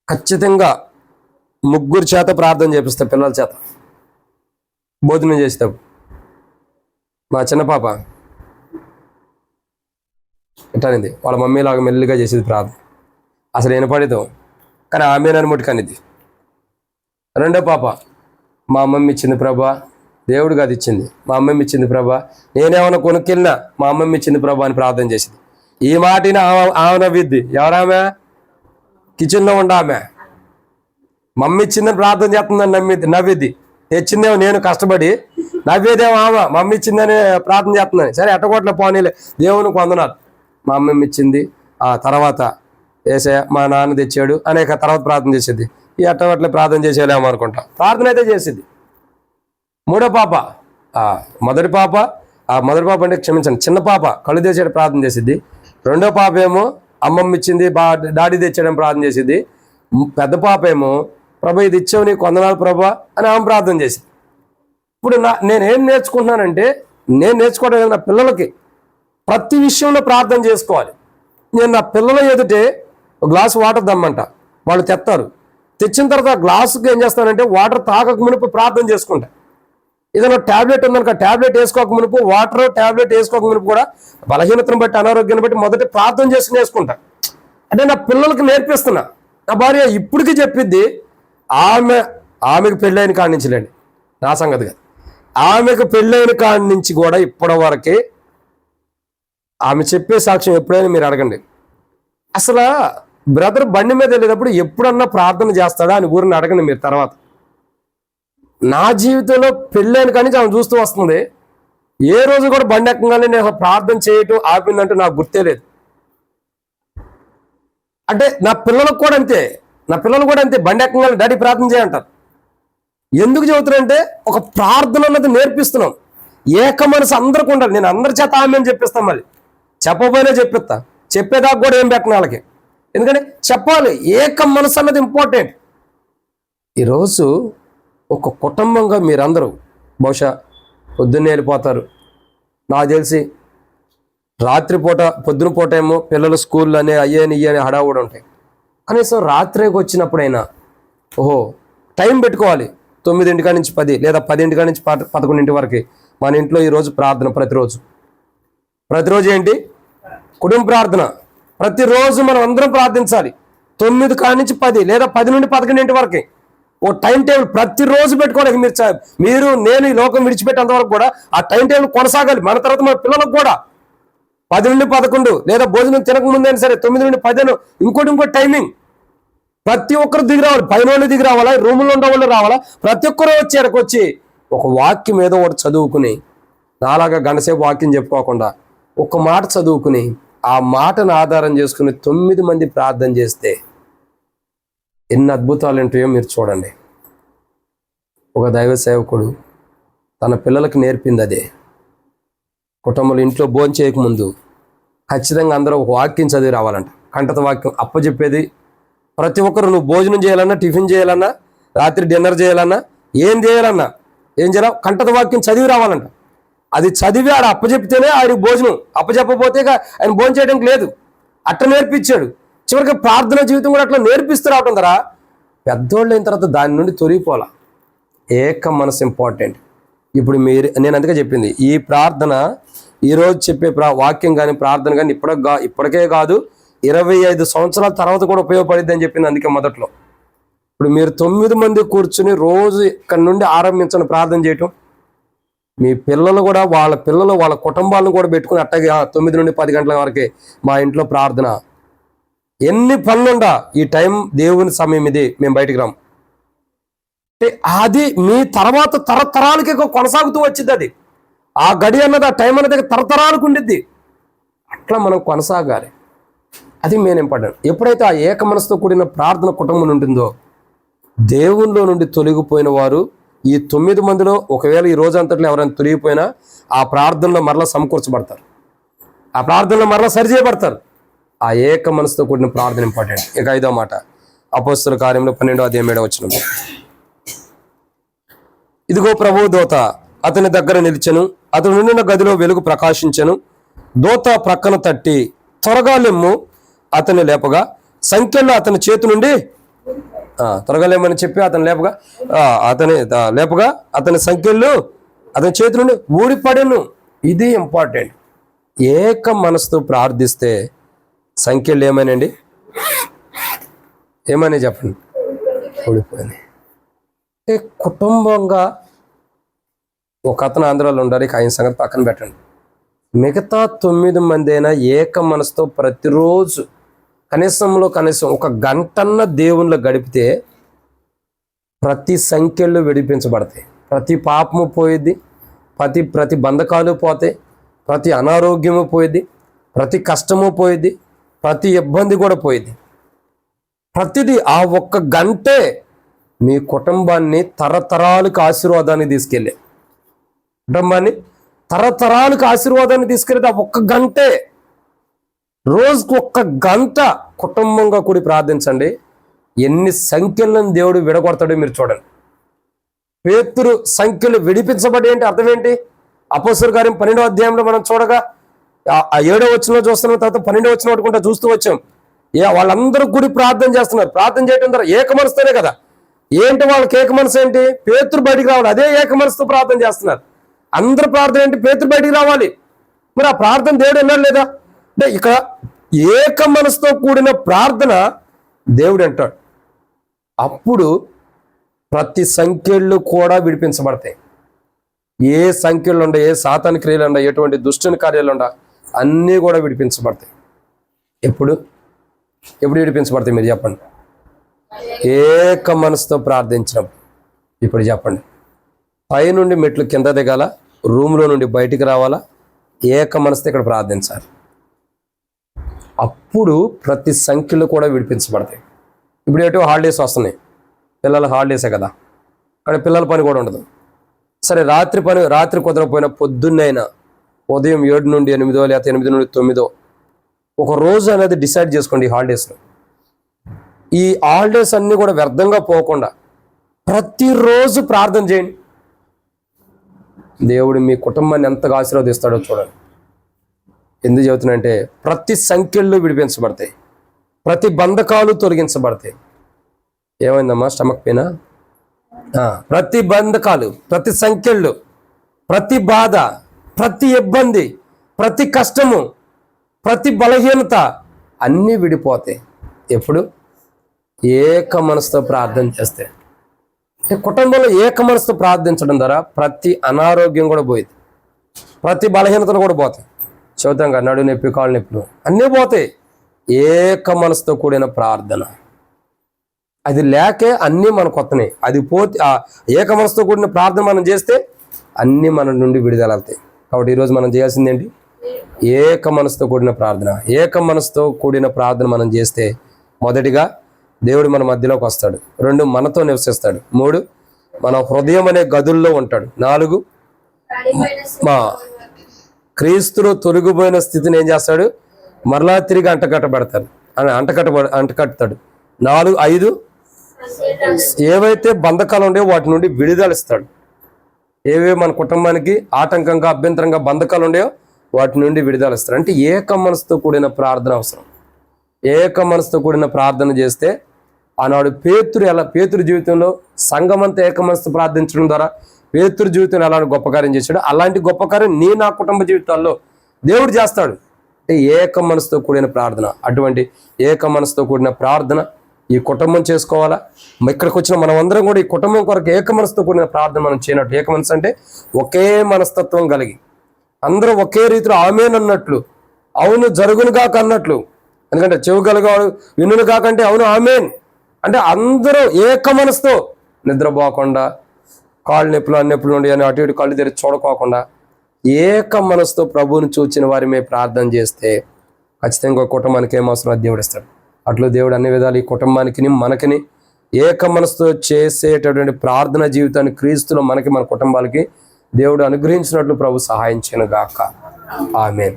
ఖచ్చితంగా 3 చేత ప్రార్థన చేపిస్తా, పిల్లల చేత భోజనం చేసేటప్పుడు. మా చిన్న పాప ఎట్టానిది వాళ్ళ మమ్మీ లాగా మెల్లిగా చేసేది ప్రార్థన, అసలు వినపడేదో, కానీ ఆమె నన్ను ముట్టుకనిది. రెండో పాప, మా అమ్మమ్మ ఇచ్చింది ప్రభా, దేవుడు కాదు ఇచ్చింది, మా అమ్మమ్మ ఇచ్చింది ప్రభా, నేనేమన్నా కొనుక్కెళ్ళినా మా అమ్మమ్మ ఇచ్చింది ప్రభా అని ప్రార్థన చేసింది. ఈ మాటిని ఆమె నవ్విద్ది. ఎవరామె? కిచెన్లో ఉండ ఆమె. మమ్మీ ఇచ్చిందని ప్రార్థన చేస్తుందని నవ్విద్ది. తెచ్చిందేమో నేను కష్టపడి, నవ్వేదేమో ఆమె మమ్మీ ఇచ్చిందని ప్రార్థన చేస్తుందని. సరే ఎట్టగొట్ల పోనీలే, దేవునికి వందనాలు. మా అమ్మమ్మ ఇచ్చింది, ఆ తర్వాత ఏసయ్య మా నాన్న తెచ్చాడు అనేక తర్వాత ప్రార్థన చేసేది. ఈ అట్టగొట్ల ప్రార్థన చేసేలేమో అనుకుంటా, ప్రార్థన అయితే చేసేది. మూడో పాప, మొదటి పాప అంటే క్షమించండి, చిన్న పాప కళ్ళు తెచ్చాడు ప్రార్థన చేసిద్ది. రెండో పాప ఏమో అమ్మమ్మ ఇచ్చింది డాడీ తెచ్చాడని ప్రార్థన చేసిద్ది. పెద్ద పాప ఏమో ప్రభా ఇది ఇచ్చావు నీకు వందనాలు ప్రభా అని ఆమె ప్రార్థన చేసింది. ఇప్పుడు నేనేం నేర్చుకుంటున్నానంటే, నేను నేర్చుకోవడం నా పిల్లలకి ప్రతి విషయంలో ప్రార్థన చేసుకోవాలి. నేను నా పిల్లల ఎదుటే ఒక గ్లాసు వాటర్ దమ్మంట, వాళ్ళు తెస్తారు. తెచ్చిన తర్వాత ఆ గ్లాసుకి ఏం చేస్తానంటే వాటర్ తాగక మునుపు ప్రార్థన చేసుకుంటా. ఏదైనా ట్యాబ్లెట్ ఉందనుక ట్యాబ్లెట్ వేసుకోక మునుపు, వాటర్ ట్యాబ్లెట్ వేసుకోక మునుపు కూడా బలహీనతను బట్టి అనారోగ్యాన్ని బట్టి మొదటి ప్రార్థన చేసుకుని వేసుకుంటా. అంటే నా పిల్లలకి నేర్పిస్తున్నా. నా భార్య ఇప్పటికీ చెప్పిద్ది, ఆమెకు పెళ్ళైన కాడి నుంచి లేండి, నా సంగతి కాదు, ఆమెకు పెళ్ళైన కాడి నుంచి కూడా ఇప్పటి వరకే ఆమె చెప్పే సాక్ష్యం ఎప్పుడైనా మీరు అడగండి. అసలు బ్రదర్ బండి మీద వెళ్ళేటప్పుడు ఎప్పుడన్నా ప్రార్థన చేస్తాడా అని ఊరిని అడగండి మీరు. తర్వాత నా జీవితంలో పెళ్ళైన కానీ ఆమె చూస్తూ వస్తుంది, ఏ రోజు కూడా బండి ఎక్కగానే నేను ప్రార్థన చేయటం ఆపిందంటే నాకు గుర్తే లేదు. అంటే నా పిల్లలకు కూడా అంతే, బండి ఎక్కగానే డాడీ ప్రార్థన చేయంటారు. ఎందుకు చెబుతున్నానంటే ఒక ప్రార్థన అన్నది నేర్పిస్తున్నాం. ఏక మనసు అందరికి ఉండాలి. నేను అందరి చేత ఆమె అని చెప్పిస్తాను, మళ్ళీ చెప్పబోయినా చెప్పిస్తా, చెప్పేదాకా కూడా ఏం పెట్టిన వాళ్ళకి, ఎందుకంటే చెప్పాలి. ఏక మనసు అన్నది ఇంపార్టెంట్. ఈరోజు ఒక కుటుంబంగా మీరందరూ బహుశా పొద్దున్నే వెళ్ళిపోతారు. నాకు తెలిసి రాత్రిపూట పొద్దున పూట ఏమో పిల్లలు స్కూళ్ళు అనే అయ్యని ఇయ్యని హడావుడు ఉంటాయి. కనీసం రాత్రికి వచ్చినప్పుడైనా ఓహో టైం పెట్టుకోవాలి. 9 నుంచి 10 లేదా 10 నుంచి 11 వరకు మన ఇంట్లో ఈరోజు ప్రార్థన. ప్రతిరోజు ఏంటి? కుటుంబ ప్రార్థన. ప్రతిరోజు మనం అందరం ప్రార్థించాలి. 9 నుంచి 10 లేదా 10 నుండి 11 వరకు ఓ టైం టేబుల్ ప్రతిరోజు పెట్టుకోవాలి. మీరు నేను ఈ లోకం విడిచిపెట్టేంత వరకు కూడా ఆ టైం టేబుల్ కొనసాగాలి. మన తర్వాత మన పిల్లలకు కూడా 10 నుండి 11 లేదా భోజనం తినక ముందైనా సరే 9 నుండి 10 ఇంకోటి టైమింగ్. ప్రతి ఒక్కరు దిగి రావాలి. పైన వాళ్ళు దిగి రావాలా, రూముల్లో ఉండే వాళ్ళు రావాలా, ప్రతి ఒక్కరు వచ్చి ఒక వాక్యం ఏదో ఒకటి చదువుకుని, నాలాగా గంటసేపు వాక్యం చెప్పుకోకుండా ఒక మాట చదువుకుని ఆ మాటను ఆధారం చేసుకుని 9 మంది ప్రార్థన చేస్తే ఎన్ని అద్భుతాలు ఉంటాయో మీరు చూడండి. ఒక దైవ సేవకుడు తన పిల్లలకు నేర్పింది అదే. కుటుంబంలో ఇంట్లో భోజనం చేయకముందు ఖచ్చితంగా అందరూ ఒక వాక్యం చదివి రావాలంట. కంటత వాక్యం అప్పచెప్పేది. ప్రతి ఒక్కరు నువ్వు భోజనం చేయాలన్నా, టిఫిన్ చేయాలన్నా, రాత్రి డిన్నర్ చేయాలన్నా, ఏం చేయాలా కంటత వాక్యం చదివి రావాలంట. అది చదివి ఆడ అప్పచెప్తేనే ఆయనకు భోజనం, అప్పచెప్పపోతే ఆయన భోజనం చేయడానికి లేదు. అట్లా నేర్పించాడు. చివరికి ప్రార్థన జీవితం కూడా అట్లా నేర్పిస్తూ రావటం ద్వారా పెద్దోళ్ళు అయిన తర్వాత దాని నుండి తొలగిపోవాలా. ఏక మనసు ఇంపార్టెంట్. ఇప్పుడు నేను అందుకే చెప్పింది, ఈ ప్రార్థన ఈరోజు చెప్పే వాక్యం కానీ ప్రార్థన కానీ ఇప్పటికే కాదు 25 సంవత్సరాల తర్వాత కూడా ఉపయోగపడిద్ది అని చెప్పింది. అందుకే మొదట్లో ఇప్పుడు మీరు 9 మంది కూర్చుని రోజు ఇక్కడ నుండి ఆరంభించని ప్రార్థన చేయటం, మీ పిల్లలు కూడా వాళ్ళ కుటుంబాలను కూడా పెట్టుకుని అట్టగే 9 నుండి 10 గంటల వరకే మా ఇంట్లో ప్రార్థన. ఎన్ని పనులుండా ఈ టైం దేవుని సమయం ఇది, మేము బయటికి రాము. అది మీ తర్వాత తరతరాలకి కొనసాగుతూ వచ్చింది. అది ఆ గడి అన్నది, ఆ టైం అన్నది తరతరాలకు ఉండిద్ది. అట్లా మనం కొనసాగాలి. అది మెయిన్ ఇంపార్టెంట్. ఎప్పుడైతే ఆ ఏక మనసుతో కూడిన ప్రార్థన కుటుంబం ఉంటుందో దేవునిలో నుండి తొలగిపోయిన వారు ఈ 9 మందిలో ఒకవేళ ఈ రోజంతట్లో ఎవరైనా తొలగిపోయినా ఆ ప్రార్థనలో మరలా సమకూర్చబడతారు, ఆ ప్రార్థనలో మరలా సరిచేయబడతారు. ఆ ఏక మనసుతో కూడిన ప్రార్థన ఇంపార్టెంట్. ఇక 5వ మాట అపోస్తలుల కార్యంలో 12:7 ఇదిగో ప్రభువు దూత అతని దగ్గర నిలిచెను, అతడు నిండిన గదిలో వెలుగు ప్రకాశించెను. దూత ప్రక్కన తట్టి త్వరగా లెమ్ము అతన్ని లేపగా సంఖ్యలో అతని చేతి నుండి త్వరగా లేమని చెప్పి అతని లేపగా అతని సంఖ్యలు అతని చేతి నుండి ఊడిపడెను. ఇది ఇంపార్టెంట్. ఏక మనసుతో ప్రార్థిస్తే సంఖ్యలు ఏమైనండి, ఏమని చెప్పండి, ఊడిపోయింది. అంటే కుటుంబంగా ఒక అతను ఆంధ్రాలో ఉండాలి, ఇక ఆయన సంగతి పక్కన పెట్టండి. మిగతా 9 మంది అయినా ఏక మనసుతో ప్రతిరోజు కనీసం ఒక గంటన్న దేవునిలో గడిపితే ప్రతి సంఖ్యలు విడిపించబడతాయి, ప్రతి పాపము పోయిద్ది, ప్రతి బంధకాలు పోతాయి, ప్రతి అనారోగ్యము పోయిద్ది, ప్రతి కష్టము పోయిద్ది, ప్రతి ఇబ్బంది కూడా పోయిద్ది. ప్రతిదీ ఆ ఒక్క గంటే మీ కుటుంబాన్ని తరతరాలకు ఆశీర్వాదాన్ని తీసుకెళ్ళే కుటుంబాన్ని తరతరాలకు ఆశీర్వాదాన్ని తీసుకెళ్ళేది ఆ ఒక్క గంటే. రోజుకు 1 గంట కుటుంబంగా కూడి ప్రార్థించండి, ఎన్ని సంఖ్యలను దేవుడు విడగొడతాడో మీరు చూడండి. పేతురు సంఖ్యలు విడిపించబడి ఏంటి అర్థం ఏంటి? అపోస్తలుల కార్యం 12వ అధ్యాయంలో మనం చూడగా 7వ వచనంలో చూస్తున్నాం, తర్వాత 12వ వచనం పట్టుకుంటా చూస్తూ వచ్చాం. వాళ్ళందరూ కూడి ప్రార్థన చేస్తున్నారు. ప్రార్థన చేయడం ద్వారా ఏక మనసుతోనే కదా. ఏంటి వాళ్ళకి ఏక మనసు ఏంటి? పేతురు బయటికి రావాలి, అదే ఏక మనసుతో ప్రార్థన చేస్తున్నారు. అందరు ప్రార్థన ఏంటి? పేతురు బయటికి రావాలి. మరి ఆ ప్రార్థన దేవుడు విన్నాడు లేదా అంటే ఇక్కడ ఏక మనసుతో కూడిన ప్రార్థన దేవుడు అంటాడు. అప్పుడు ప్రతి సంఖ్యలు కూడా విడిపించబడతాయి. ఏ సంఖ్యలు ఉండ, ఏ సాతాను క్రియలు ఉండ, ఎటువంటి దుష్టుని కార్యాలు ఉండ, అన్నీ కూడా విడిపించబడతాయి. ఎప్పుడు విడిపించబడతాయి మీరు చెప్పండి? ఏక మనసుతో ప్రార్థించినప్పుడు. ఇప్పుడు చెప్పండి, పైనుండి మెట్లు కింద దిగాల, రూమ్లో నుండి బయటికి రావాలా, ఏక మనసుతో ఇక్కడ ప్రార్థించాలి. అప్పుడు ప్రతి సంఖ్యలు కూడా విడిపించబడతాయి. ఇప్పుడు ఏటో హాలిడేస్ వస్తున్నాయి, పిల్లల హాలిడేసే కదా, అక్కడ పిల్లల పని కూడా ఉండదు. సరే రాత్రి కుదరపోయినా పొద్దున్నైనా ఉదయం 7 నుండి 8 లేకపోతే 8 నుండి 9 ఒక రోజు అనేది డిసైడ్ చేసుకోండి. ఈ హాలిడేస్ అన్నీ కూడా వ్యర్థంగా పోకుండా ప్రతిరోజు ప్రార్థన చేయండి. దేవుడు మీ కుటుంబాన్ని ఎంతగా ఆశీర్వదిస్తాడో చూడండి. ఎందుకు చెబుతున్నానంటే ప్రతి సంఖ్యలు విడిపించబడతాయి, ప్రతి బంధకాలు తొలగించబడతాయి. ఏమైందమ్మా స్టమక్ పెయిన్? ప్రతి బంధకాలు, ప్రతి సంఖ్యలు, ప్రతి బాధ, ప్రతి ఇబ్బంది, ప్రతి కష్టము, ప్రతి బలహీనత అన్నీ విడిపోతాయి. ఎప్పుడు? ఏక మనసుతో ప్రార్థన చేస్తే. కుటుంబంలో ఏక మనసుతో ప్రార్థించడం ద్వారా ప్రతి అనారోగ్యం కూడా పోయింది, ప్రతి బలహీనతలు కూడా పోతాయి. చెబుతాం నడు నొప్పి, కాళ్ళు నొప్పులు అన్నీ పోతాయి. ఏక మనసుతో కూడిన ప్రార్థన అది లేకే అన్నీ మనకు వస్తున్నాయి. అది పోతే ఆ ఏక మనసుతో కూడిన ప్రార్థన మనం చేస్తే అన్నీ మన నుండి విడుదలవుతాయి. కాబట్టి ఈరోజు మనం చేయాల్సింది ఏంటి? ఏక మనసుతో కూడిన ప్రార్థన. ఏక మనసుతో కూడిన ప్రార్థన మనం చేస్తే మొదటిగా దేవుడు మన మధ్యలోకి వస్తాడు. 2 మనతో నివసిస్తాడు. 3 మన హృదయం అనే గదుల్లో ఉంటాడు. 4 మా క్రీస్తులో తొలగిపోయిన స్థితిని ఏం చేస్తాడు? మరలా తిరిగి అంటకట్టుతాడు. 4, 5 ఏవైతే బంధకాలు ఉండేవో వాటి నుండి విడుదలిస్తాడు. ఏవేవి మన కుటుంబానికి ఆటంకంగా, అభ్యంతరంగా బంధకాలు ఉండేవో వాటి నుండి విడుదలిస్తాడు. అంటే ఏక మనసుతో కూడిన ప్రార్థన అవసరం. ఏక మనసుతో కూడిన ప్రార్థన చేస్తే ఆనాడు పేతురు జీవితంలో సంఘమంతా ఏక మనసుతో ప్రార్థించడం ద్వారా పేతురు జీవితంలో ఎలాంటి గొప్ప కార్యం చేశాడు, అలాంటి గొప్ప కార్యం నా కుటుంబ జీవితాల్లో దేవుడు చేస్తాడు. అంటే ఏక మనసుతో కూడిన ప్రార్థన. అటువంటి ఏక మనసుతో కూడిన ప్రార్థన ఈ కుటుంబం చేసుకోవాలా. ఇక్కడికి వచ్చిన మనం అందరం కూడా ఈ కుటుంబం కొరకు ఏక మనసుతో కూడిన ప్రార్థన మనం చేయనట్టు. ఏక మనసు అంటే ఒకే మనస్తత్వం కలిగి అందరూ ఒకే రీతిలో ఆమేన్ అన్నట్లు, అవును జరుగును కాక అన్నట్లు. ఎందుకంటే చెవు కలగాడు వినును కాకంటే అవును ఆమేన్ అంటే అందరూ ఏక మనసుతో నిద్రపోకుండా, కాళ్ళు నొప్పులు ఉండి అని అటు ఇటు కళ్ళు తెరిచి చూడకోకుండా ఏక మనసుతో ప్రభువుని చూచిన వారి మీద ప్రార్థన చేస్తే ఖచ్చితంగా ఒక కుటుంబానికి ఏం అవసరం అది దేవుడు ఇస్తాడు. అట్లు దేవుడు అన్ని విధాలు ఈ కుటుంబానికి మనకిని ఏక మనసుతో చేసేటటువంటి ప్రార్థన జీవితాన్ని క్రీస్తులో మనకి మన కుటుంబాలకి దేవుడు అనుగ్రహించినట్లు ప్రభు సహాయం చేయను గాక. ఆమేన్.